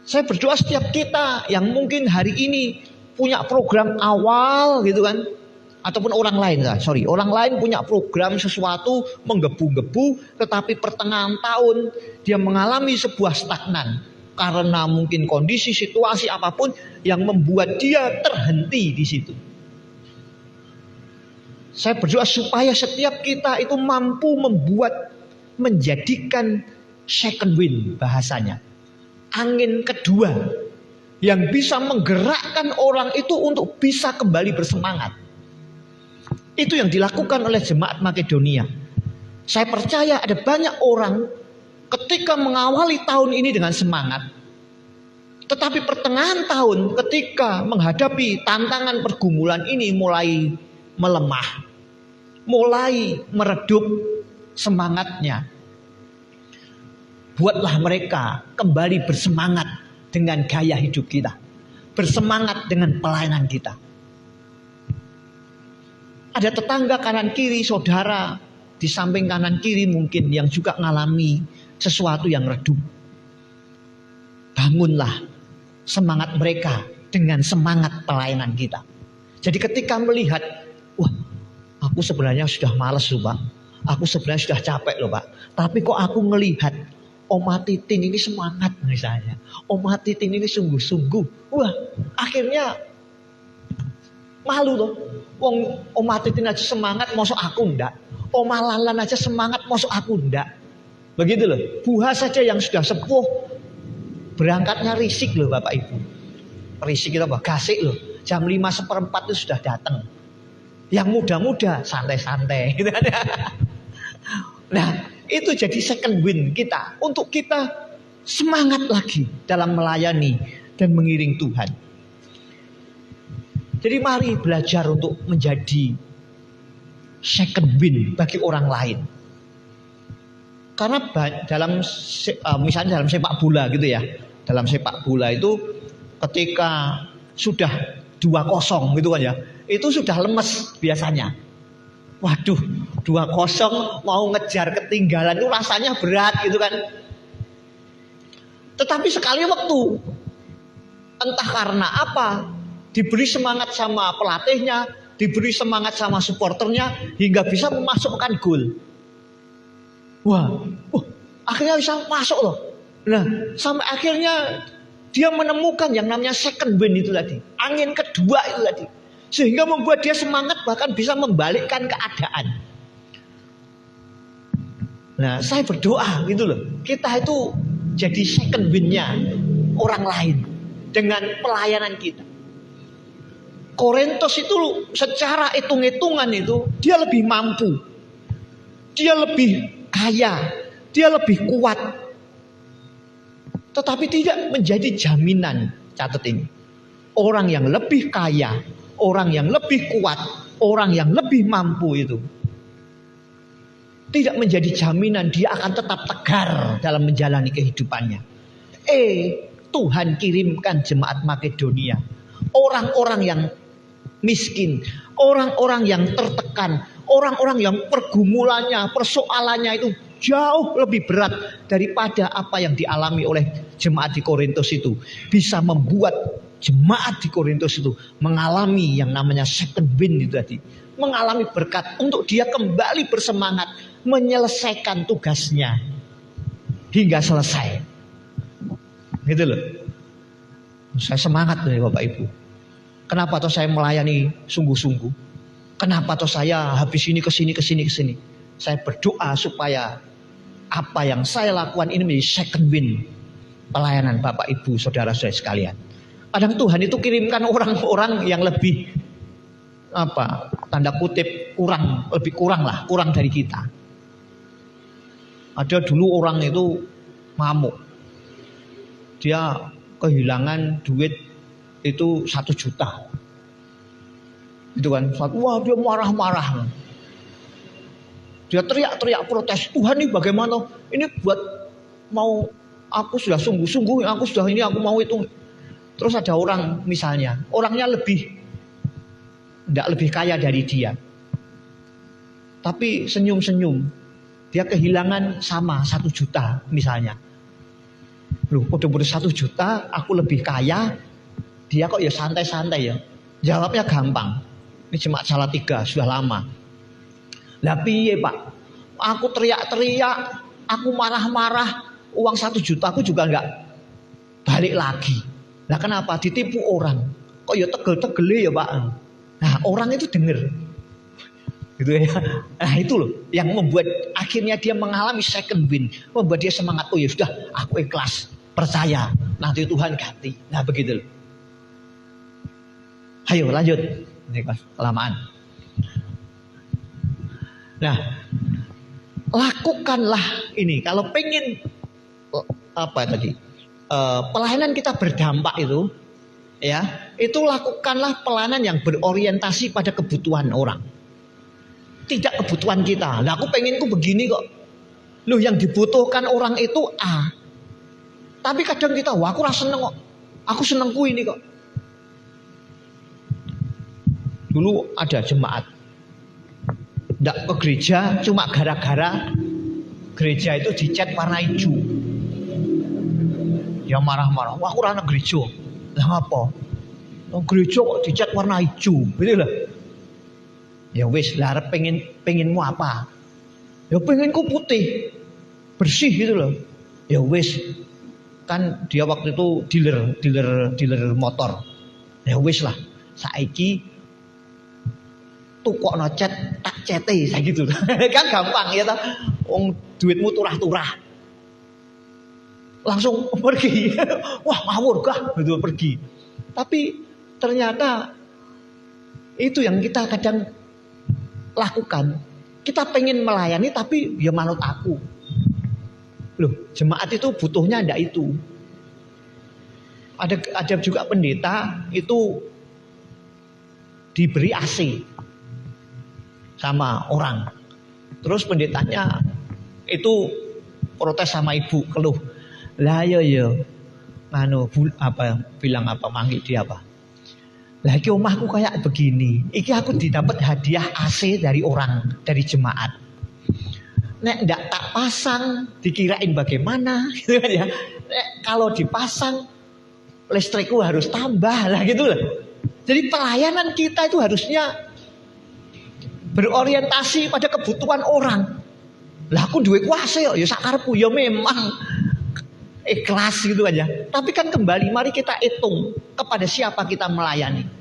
Saya berdoa setiap kita yang mungkin hari ini punya program awal gitu kan, ataupun orang lain punya program sesuatu menggebu-gebu, tetapi pertengahan tahun dia mengalami sebuah stagnan karena mungkin kondisi situasi apapun yang membuat dia terhenti di situ. Saya berdoa supaya setiap kita itu mampu menjadikan second wind bahasanya. Angin kedua yang bisa menggerakkan orang itu untuk bisa kembali bersemangat. Itu yang dilakukan oleh jemaat Makedonia. Saya percaya ada banyak orang ketika mengawali tahun ini dengan semangat. Tetapi pertengahan tahun ketika menghadapi tantangan pergumulan ini mulai melemah, mulai meredup semangatnya. Buatlah mereka kembali bersemangat dengan gaya hidup kita, bersemangat dengan pelayanan kita. Ada tetangga kanan kiri, saudara di samping kanan kiri mungkin yang juga mengalami sesuatu yang redup. Bangunlah semangat mereka dengan semangat pelayanan kita. Jadi ketika melihat, wah, aku sebenarnya sudah malas loh Pak, aku sebenarnya sudah capek loh Pak, tapi kok aku ngelihat Oma Titin ini semangat misalnya, Oma Titin ini sungguh-sungguh, wah, akhirnya malu loh. Wong Oma Titin aja semangat, mosok aku enggak. Oma Lalan aja semangat, mosok aku enggak. Begitu loh. Buah saja yang sudah sepuh berangkatnya risik loh Bapak Ibu. Risik itu apa? Gasik loh. Jam 5:15 itu sudah datang. Yang muda-muda santai-santai gitu kan. Nah, itu jadi second win kita untuk kita semangat lagi dalam melayani dan mengiring Tuhan. Jadi mari belajar untuk menjadi second win bagi orang lain. Karena misalnya dalam sepak bola gitu ya. Dalam sepak bola itu ketika sudah 2-0 gitu kan ya. Itu sudah lemes biasanya. Waduh, 2-0 mau ngejar ketinggalan itu rasanya berat gitu kan. Tetapi sekali waktu, entah karena apa, diberi semangat sama pelatihnya, diberi semangat sama supporternya hingga bisa memasukkan gol. Wah, akhirnya bisa masuk loh. Nah, sampai akhirnya dia menemukan yang namanya second win itu tadi, angin kedua itu tadi, sehingga membuat dia semangat bahkan bisa membalikkan keadaan. Nah, saya berdoa gitu loh, kita itu jadi second win-nya orang lain dengan pelayanan kita. Korintus itu secara hitung-hitungan itu dia lebih mampu, dia lebih kaya, dia lebih kuat. Tetapi tidak menjadi jaminan, catat ini. Orang yang lebih kaya, orang yang lebih kuat, orang yang lebih mampu itu tidak menjadi jaminan dia akan tetap tegar dalam menjalani kehidupannya. Tuhan kirimkan jemaat Makedonia, orang-orang yang miskin, orang-orang yang tertekan, orang-orang yang pergumulannya, persoalannya itu jauh lebih berat daripada apa yang dialami oleh jemaat di Korintus itu. Bisa membuat jemaat di Korintus itu mengalami yang namanya second win itu tadi. Mengalami berkat untuk dia kembali bersemangat menyelesaikan tugasnya hingga selesai. Gitu loh. Saya semangat nih Bapak Ibu. Kenapa toh saya melayani sungguh-sungguh? Kenapa toh saya habis ini kesini. Saya berdoa supaya apa yang saya lakukan ini menjadi second win pelayanan Bapak Ibu saudara-saudara sekalian. Kadang Tuhan itu kirimkan orang-orang yang lebih tanda kutip lebih kurang dari kita. Ada dulu orang itu ngamuk. Dia kehilangan duit itu 1 juta. Itu kan, wah dia marah-marah. Dia teriak-teriak protes, Tuhan ini bagaimana? Ini buat mau, aku sudah sungguh-sungguh, aku sudah ini, aku mau itu. Terus ada orang misalnya, orangnya tidak lebih kaya dari dia. Tapi senyum-senyum, dia kehilangan sama 1 juta misalnya. Loh, udah 1 juta, aku lebih kaya, dia kok ya santai-santai ya. Jawabnya gampang. Ini jemaat Salatiga sudah lama. Lah piye Pak? Aku teriak-teriak, aku marah-marah, uang 1 juta aku juga enggak balik lagi. Lah kenapa? Ditipu orang. Kok ya tegel-tegele ya Pak? Nah orang itu denger. Gitu ya. Nah itu loh yang membuat akhirnya dia mengalami second win. Membuat dia semangat, oh ya sudah aku ikhlas. Percaya, nanti Tuhan ganti. Nah begitu loh. Ayo lanjut. Ini pas kelamaan. Nah, lakukanlah ini. Kalau pengen pelayanan kita berdampak itu, ya, itu lakukanlah pelayanan yang berorientasi pada kebutuhan orang. Tidak kebutuhan kita. Nah, aku pengenku begini kok. Loh, yang dibutuhkan orang itu A. Tapi kadang kita, wah aku rasa seneng kok. Aku senengku ini kok. Dulu ada jemaat tidak ke gereja cuma gara-gara gereja itu dicat warna hijau. Dia marah-marah, wah aku rana gereja. Lah ngapa? Gereja kok dicat warna hijau, gitu lah. Ya wis, lah arep pengenmu apa? Ya pengenku putih, bersih gitu loh. Ya wis, kan dia waktu itu dealer motor. Ya wis lah, saiki tukokno cat tak cete saya gitu. Kan gampang ya toh. Wong duitmu turah-turah. Langsung pergi. Wah, ngawur kah? Gitu pergi. Tapi ternyata itu yang kita kadang lakukan. Kita pengen melayani tapi ya manut aku. Loh, jemaat itu butuhnya ndak itu. Ada juga pendeta itu diberi AC sama orang. Terus pendetanya itu protes sama ibu, keluh. Lah yo bilang apa manggil dia apa? Lah iki omahku kayak begini. Iki aku didapat hadiah AC dari orang, dari jemaat. Nek ndak tak pasang dikirain bagaimana gitu kan ya. Nek kalau dipasang listrikku harus tambah lah gitu lah. Jadi pelayanan kita itu harusnya berorientasi pada kebutuhan orang. Lah aku duwe kuasa ya sakarepku ya memang ikhlas gitu aja. Tapi kan kembali mari kita hitung kepada siapa kita melayani.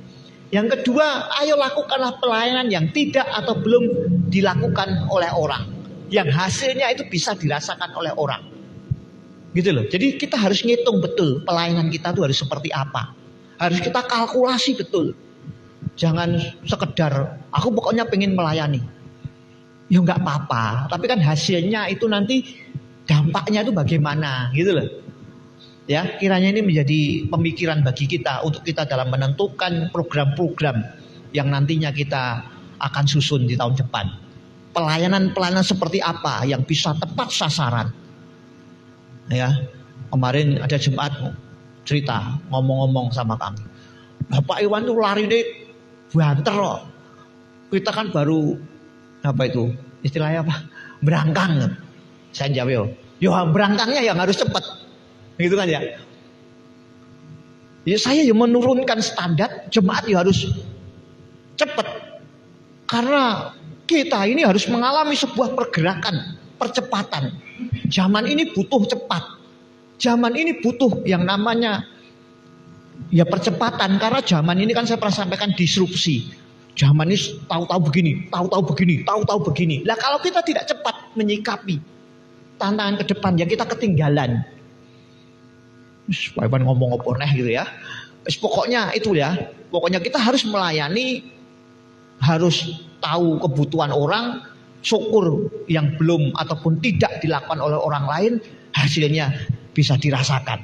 Yang kedua, ayo lakukanlah pelayanan yang tidak atau belum dilakukan oleh orang. Yang hasilnya itu bisa dirasakan oleh orang. Gitu loh. Jadi kita harus ngitung betul pelayanan kita itu harus seperti apa. Harus kita kalkulasi betul. Jangan sekedar aku pokoknya pengen melayani. Ya enggak apa-apa, tapi kan hasilnya itu nanti dampaknya itu bagaimana gitu loh. Ya, kiranya ini menjadi pemikiran bagi kita untuk kita dalam menentukan program-program yang nantinya kita akan susun di tahun depan. Pelayanan-pelayanan seperti apa yang bisa tepat sasaran. Ya, kemarin ada jemaat cerita ngomong-ngomong sama kami. Bapak Iwan tuh lari deh banter loh. Kita kan baru apa itu istilahnya apa? Berangkang. Saya jawab yo berangkangnya yang harus cepat. Gitu kan ya. Ya saya yang menurunkan standar jemaat ya harus cepat. Karena kita ini harus mengalami sebuah pergerakan, percepatan. Zaman ini butuh cepat. Zaman ini butuh yang namanya ya percepatan. Karena zaman ini kan saya pernah sampaikan disrupsi. Zaman ini tahu-tahu begini, tahu-tahu begini, tahu-tahu begini. Lah kalau kita tidak cepat menyikapi tantangan ke depan ya kita ketinggalan. Supaya ngomong apa neh gitu ya. Pokoknya itu ya. Pokoknya kita harus melayani, harus tahu kebutuhan orang, syukur yang belum ataupun tidak dilakukan oleh orang lain, hasilnya bisa dirasakan.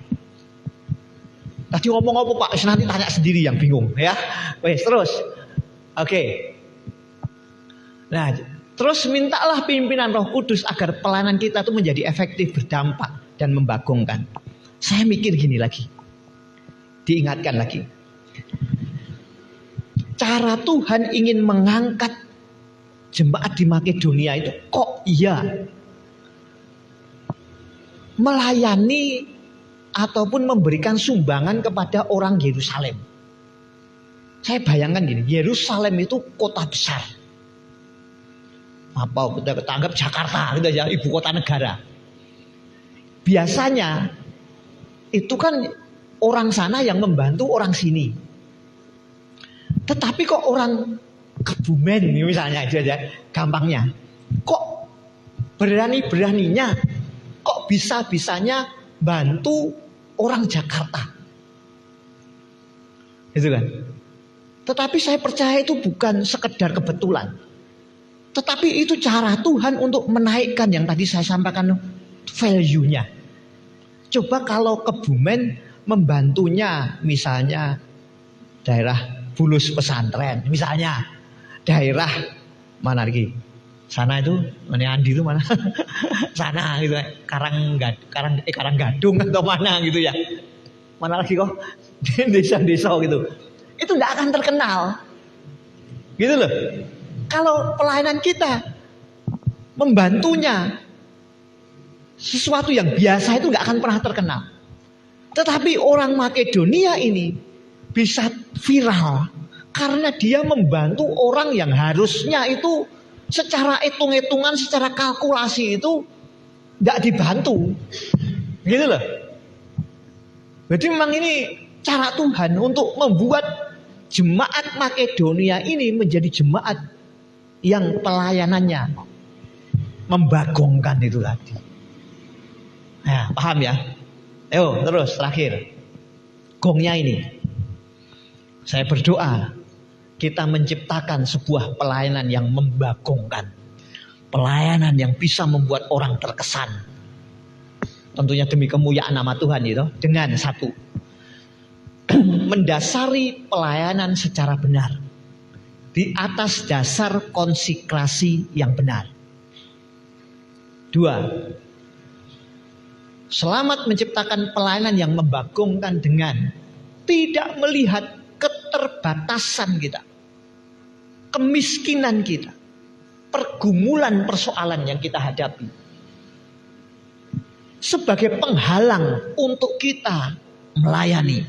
Tadi ngomong apa Pak? Nanti tanya sendiri yang bingung ya. Wes terus. Oke. Nah, terus mintalah pimpinan Roh Kudus agar pelayanan kita itu menjadi efektif, berdampak dan membagongkan. Saya mikir gini lagi. Diingatkan lagi. Cara Tuhan ingin mengangkat jemaat di Makedonia itu kok iya melayani ataupun memberikan sumbangan kepada orang Yerusalem. Saya bayangkan gini, Yerusalem itu kota besar. Apa kita anggap Jakarta gitu ya, ibu kota negara. Biasanya itu kan orang sana yang membantu orang sini. Tetapi kok orang Kebumen misalnya itu aja gampangnya. Kok berani-beraninya, kok bisa-bisanya bantu orang Jakarta. Itu kan. Tetapi saya percaya itu bukan sekedar kebetulan. Tetapi itu cara Tuhan untuk menaikkan yang tadi saya sampaikan value-nya. Coba kalau Kebumen membantunya misalnya daerah Bulus Pesantren, misalnya daerah mana lagi? Sana itu mana Andi itu mana? Sana gitu, Karanggadung atau mana gitu ya. Mana lagi kok? Desa-desa gitu. Itu enggak akan terkenal. Gitu loh. Kalau pelayanan kita membantunya sesuatu yang biasa itu nggak akan pernah terkenal. Tetapi orang Makedonia ini bisa viral karena dia membantu orang yang harusnya itu secara hitung-hitungan, secara kalkulasi itu tidak dibantu. Gitu loh. Jadi memang ini cara Tuhan untuk membuat jemaat Makedonia ini menjadi jemaat yang pelayanannya membagongkan itu tadi. Nah, paham ya? Ayo terus terakhir. Gongnya ini. Saya berdoa kita menciptakan sebuah pelayanan yang membagongkan. Pelayanan yang bisa membuat orang terkesan. Tentunya demi kemuliaan nama Tuhan itu. Dengan satu, mendasari pelayanan secara benar. Di atas dasar konsekrasi yang benar. Dua, selamat menciptakan pelayanan yang membagongkan dengan tidak melihat keterbatasan kita, kemiskinan kita, pergumulan persoalan yang kita hadapi sebagai penghalang untuk kita melayani.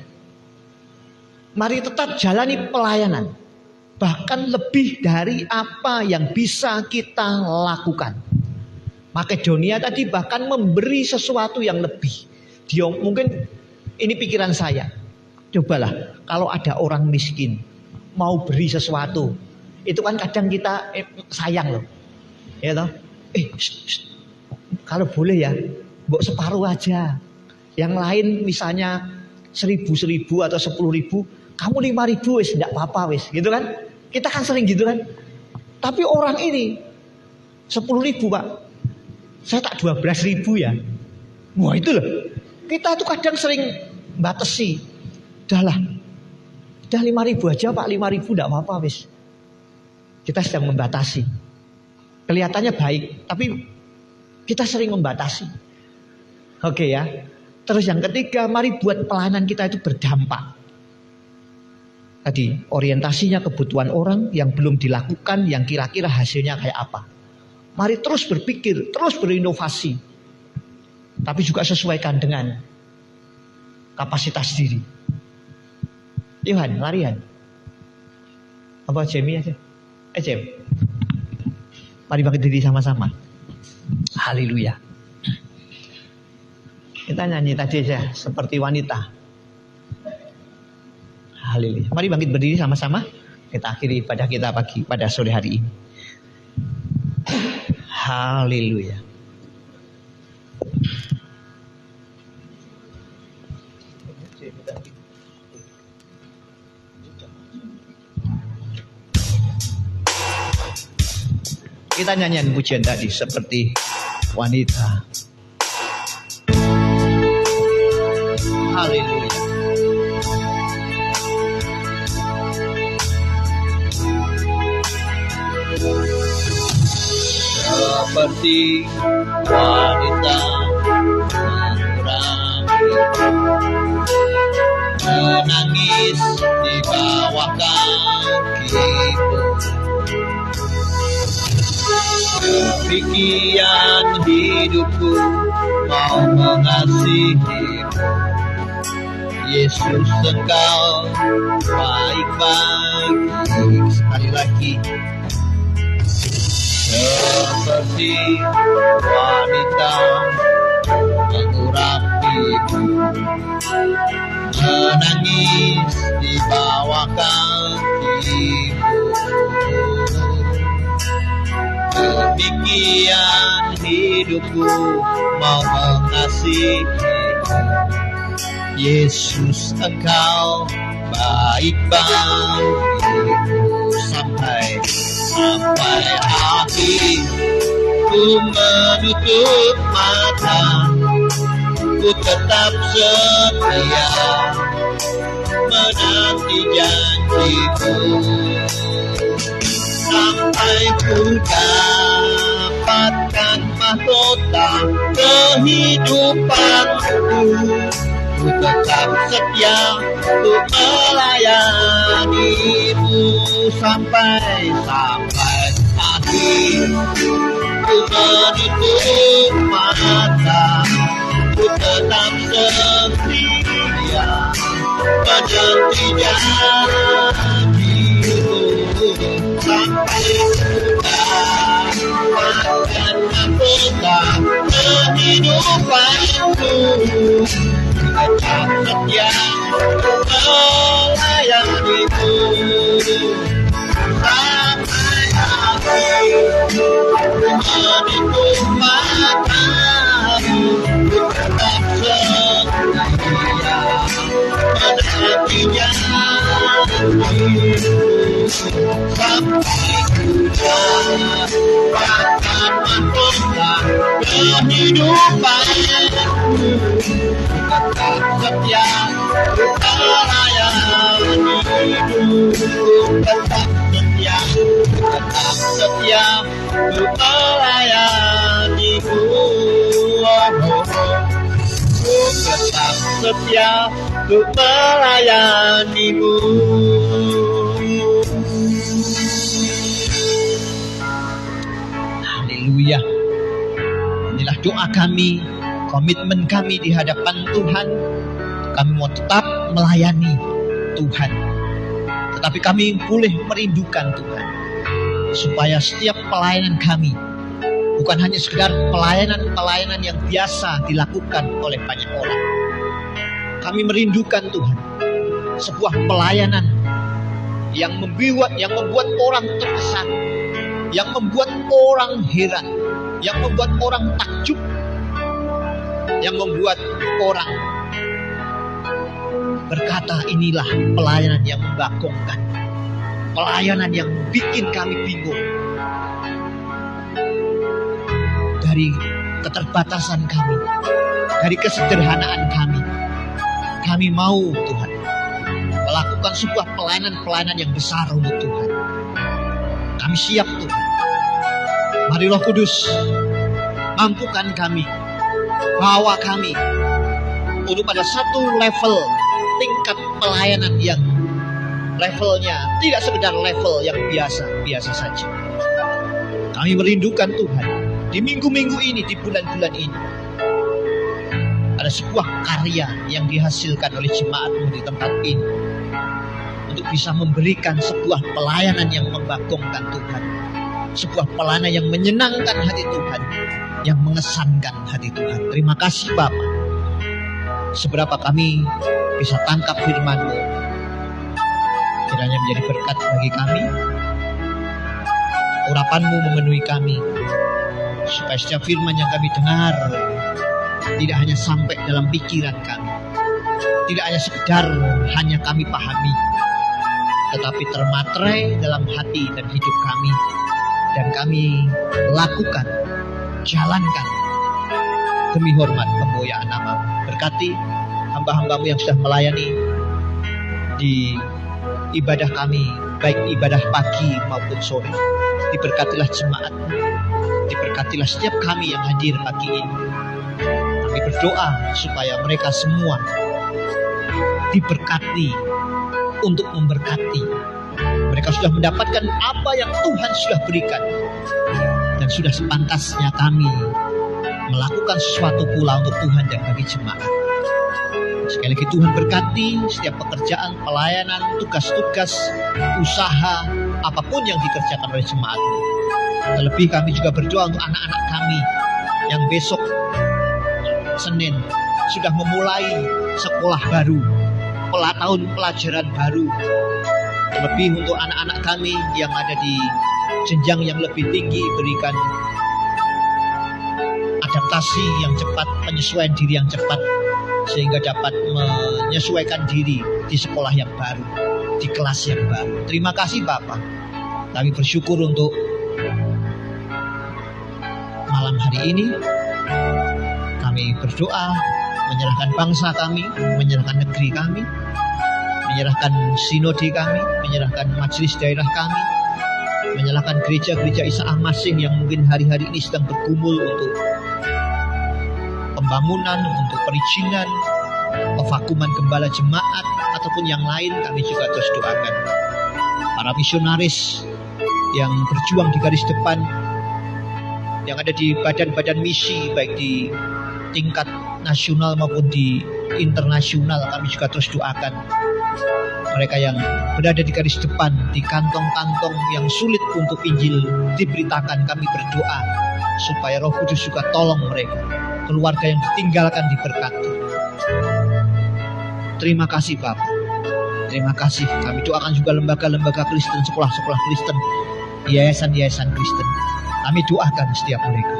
Mari tetap jalani pelayanan, bahkan lebih dari apa yang bisa kita lakukan. Makedonia tadi bahkan memberi sesuatu yang lebih. Dia mungkin ini pikiran saya. Cobalah kalau ada orang miskin mau beri sesuatu, itu kan kadang kita sayang loh, ya toh. Kalau boleh ya, mbok separuh aja. Yang lain misalnya 1.000 atau 10.000, kamu 5.000 wis, enggak apa-apa wis, gitu kan? Kita kan sering gitu kan. Tapi orang ini 10.000 Pak, saya tak 12.000 ya. Wah itu loh. Kita tuh kadang sering batasi. Udah 5.000 aja Pak, 5.000 enggak apa-apa wis. Kita sedang membatasi. Kelihatannya baik, tapi kita sering membatasi. Oke ya. Terus yang ketiga, mari buat pelayanan kita itu berdampak. Tadi orientasinya kebutuhan orang yang belum dilakukan, yang kira-kira hasilnya kayak apa. Mari terus berpikir, terus berinovasi. Tapi juga sesuaikan dengan kapasitas diri. Yohan, larian. Apa Jamie aja? Jem. Mari bangkit diri sama-sama. Haleluya. Kita nyanyi tadi aja seperti wanita. Haleluya. Mari bangkit berdiri sama-sama. Kita akhiri ibadah kita pagi pada sore hari ini. Haleluya. Kita nyanyian pujian tadi seperti wanita. Haleluya. Seperti wanita menangis di bawah kakimu. Demikian hidupku mau mengasihimu. Yesus engkau baik bagi. Sekali lagi. Seperti wanita mengurapimu, menangis di bawah kakimu. Demikian hidupku mau mengasihimu. Yesus engkau baik bagiku sampai akhir. Ku menutup mata, ku tetap setia menanti janjimu. Sampai ku dapatkan mahkota kehidupanku, ku tetap setia untuk melayanimu sampai akhir. Ku menutup mata, ku tetap setia menanti janjimu sampai akan membuka kehidupanku, tetap setia melayanimu sampai akhir menikung matamu, tetap setia menanti janjimu sampai akan membuka kehidupanku, tetap setia melayanimu, tetap setia melayanimu, tetap setia melayanimu. Haleluya. Inilah doa kami, komitmen kami di hadapan Tuhan. Kami mau tetap melayani Tuhan, tetapi kami boleh merindukan Tuhan, supaya setiap pelayanan kami bukan hanya sekedar pelayanan yang biasa dilakukan oleh banyak orang. Kami merindukan Tuhan, sebuah pelayanan yang membuat orang terkesan, yang membuat orang heran, yang membuat orang takjub, yang membuat orang berkata, inilah pelayanan yang membagongkan, pelayanan yang bikin kami bingung. Dari keterbatasan kami, dari kesederhanaan kami mau Tuhan melakukan sebuah pelayanan yang besar untuk Tuhan. Kami siap Tuhan. Mari Roh Kudus mampukan kami, bawa kami untuk pada satu level tingkat pelayanan yang levelnya tidak sekedar level yang biasa saja. Kami merindukan Tuhan di minggu-minggu ini, di bulan-bulan ini, ada sebuah karya yang dihasilkan oleh jemaat-Mu di tempat ini untuk bisa memberikan sebuah pelayanan yang membagongkan Tuhan, sebuah pelayanan yang menyenangkan hati Tuhan, yang mengesankan hati Tuhan. Terima kasih Bapa. Seberapa kami bisa tangkap firman-Mu, kiranya menjadi berkat bagi kami. Urapan-Mu memenuhi kami, supaya setiap firman yang kami dengar tidak hanya sampai dalam pikiran kami, tidak hanya sekedar hanya kami pahami, tetapi termaterai dalam hati dan hidup kami, dan kami lakukan, jalankan demi hormat kemuliaan nama-Mu. Berkati hamba-hamba-Mu yang sudah melayani di ibadah kami, baik ibadah pagi maupun sore. Diberkatilah jemaat-Mu, diberkatilah setiap kami yang hadir pagi ini. Kami berdoa supaya mereka semua diberkati untuk memberkati. Mereka sudah mendapatkan apa yang Tuhan sudah berikan, dan sudah sepantasnya kami melakukan sesuatu pula untuk Tuhan dan bagi jemaat. Sekali lagi Tuhan berkati setiap pekerjaan, pelayanan, tugas-tugas, usaha, apapun yang dikerjakan oleh jemaat. Terlebih kami juga berdoa untuk anak-anak kami yang besok Senin sudah memulai sekolah baru, tahun pelajaran baru. Terlebih untuk anak-anak kami yang ada di jenjang yang lebih tinggi, berikan adaptasi yang cepat, penyesuaian diri yang cepat, sehingga dapat menyesuaikan diri di sekolah yang baru, di kelas yang baru. Terima kasih Bapak. Kami bersyukur untuk malam hari ini. Kami berdoa, menyerahkan bangsa kami, menyerahkan negeri kami, menyerahkan sinode kami, menyerahkan majelis daerah kami, menyerahkan gereja-gereja Isa Masih yang mungkin hari-hari ini sedang bergumul untuk pembangunan, untuk perizinan, pevakuman gembala jemaat, ataupun yang lain. Kami juga terus doakan para misionaris yang berjuang di garis depan, yang ada di badan-badan misi, baik di tingkat nasional maupun di internasional kami juga terus doakan. Mereka yang berada di garis depan, di kantong-kantong yang sulit untuk Injil diberitakan, kami berdoa supaya Roh Kudus juga tolong mereka. Keluarga yang ditinggalkan diberkati. Terima kasih Bapak. Terima kasih. Kami doakan juga lembaga-lembaga Kristen, sekolah-sekolah Kristen, yayasan-yayasan Kristen. Kami doakan setiap mereka.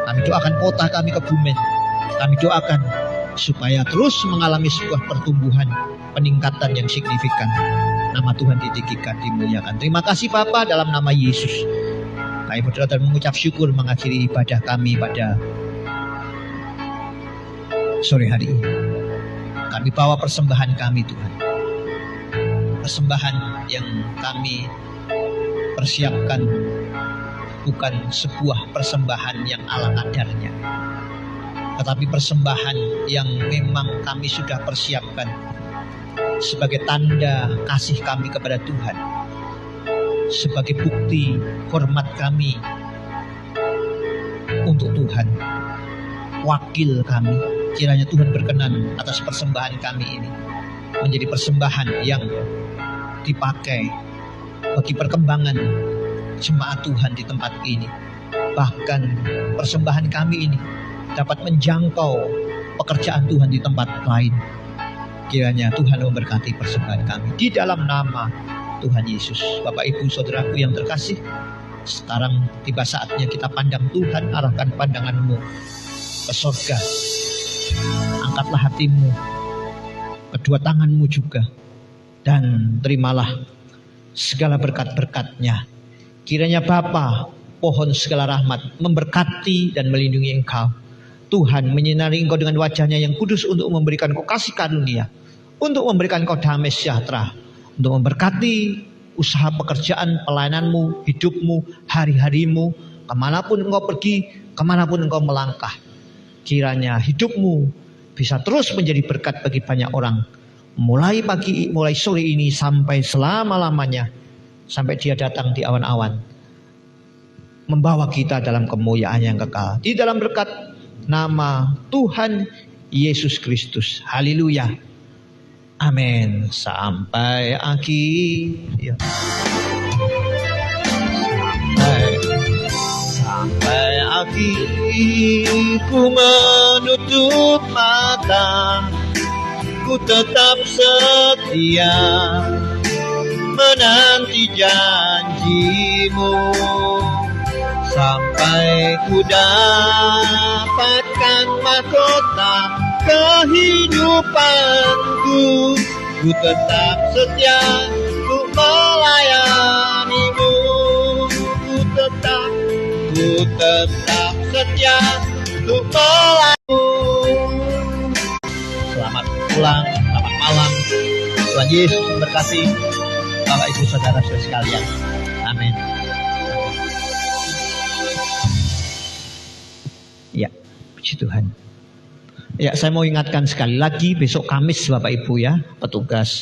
Kami doakan kota kami Kebumen. Kami doakan supaya terus mengalami sebuah pertumbuhan, peningkatan yang signifikan. Nama Tuhan ditinggikan, dimuliakan. Terima kasih Bapa, dalam nama Yesus. Kami berdoa dan mengucap syukur mengakhiri ibadah kami pada sore hari ini. Kami bawa persembahan kami Tuhan. Persembahan yang kami persiapkan bukan sebuah persembahan yang ala kadarnya, tetapi persembahan yang memang kami sudah persiapkan sebagai tanda kasih kami kepada Tuhan, sebagai bukti hormat kami untuk Tuhan, wakil kami. Kiranya Tuhan berkenan atas persembahan kami ini menjadi persembahan yang dipakai bagi perkembangan jemaat Tuhan di tempat ini. Bahkan persembahan kami ini dapat menjangkau pekerjaan Tuhan di tempat lain. Kiranya Tuhan memberkati persembahan kami di dalam nama Tuhan Yesus. Bapak Ibu Saudaraku yang terkasih, sekarang tiba saatnya kita pandang Tuhan, arahkan pandanganmu ke surga. Angkatlah hatimu, kedua tanganmu juga, dan terimalah segala berkat-berkat-Nya. Kiranya Bapa, pohon segala rahmat, memberkati dan melindungi engkau. Tuhan menyinari engkau dengan wajah-Nya yang kudus untuk memberikan kau kasih karunia, untuk memberikan kau damai sejahtera, untuk memberkati usaha pekerjaan, pelayananmu, hidupmu, hari-harimu, kemanapun engkau pergi, kemanapun engkau melangkah. Kiranya hidupmu bisa terus menjadi berkat bagi banyak orang, mulai pagi, mulai sore ini sampai selama-lamanya, sampai Dia datang di awan-awan, membawa kita dalam kemuliaan yang kekal, di dalam berkat nama Tuhan Yesus Kristus. Haleluya. Amin. Sampai akhir. Ya. Sampai akhir ku menutup mata, ku tetap setia menanti janjimu, sampai ku dapatkan mahkota kehidupanku. Ku tetap setia untuk melayanimu, ku tetap setia untuk melayanimu. Selamat pulang, selamat malam. Tuhan Yesus memberkati Bapak Ibu Saudara sekalian. Amin. Ya, puji Tuhan. Ya, saya mau ingatkan sekali lagi, besok Kamis Bapak Ibu ya, petugas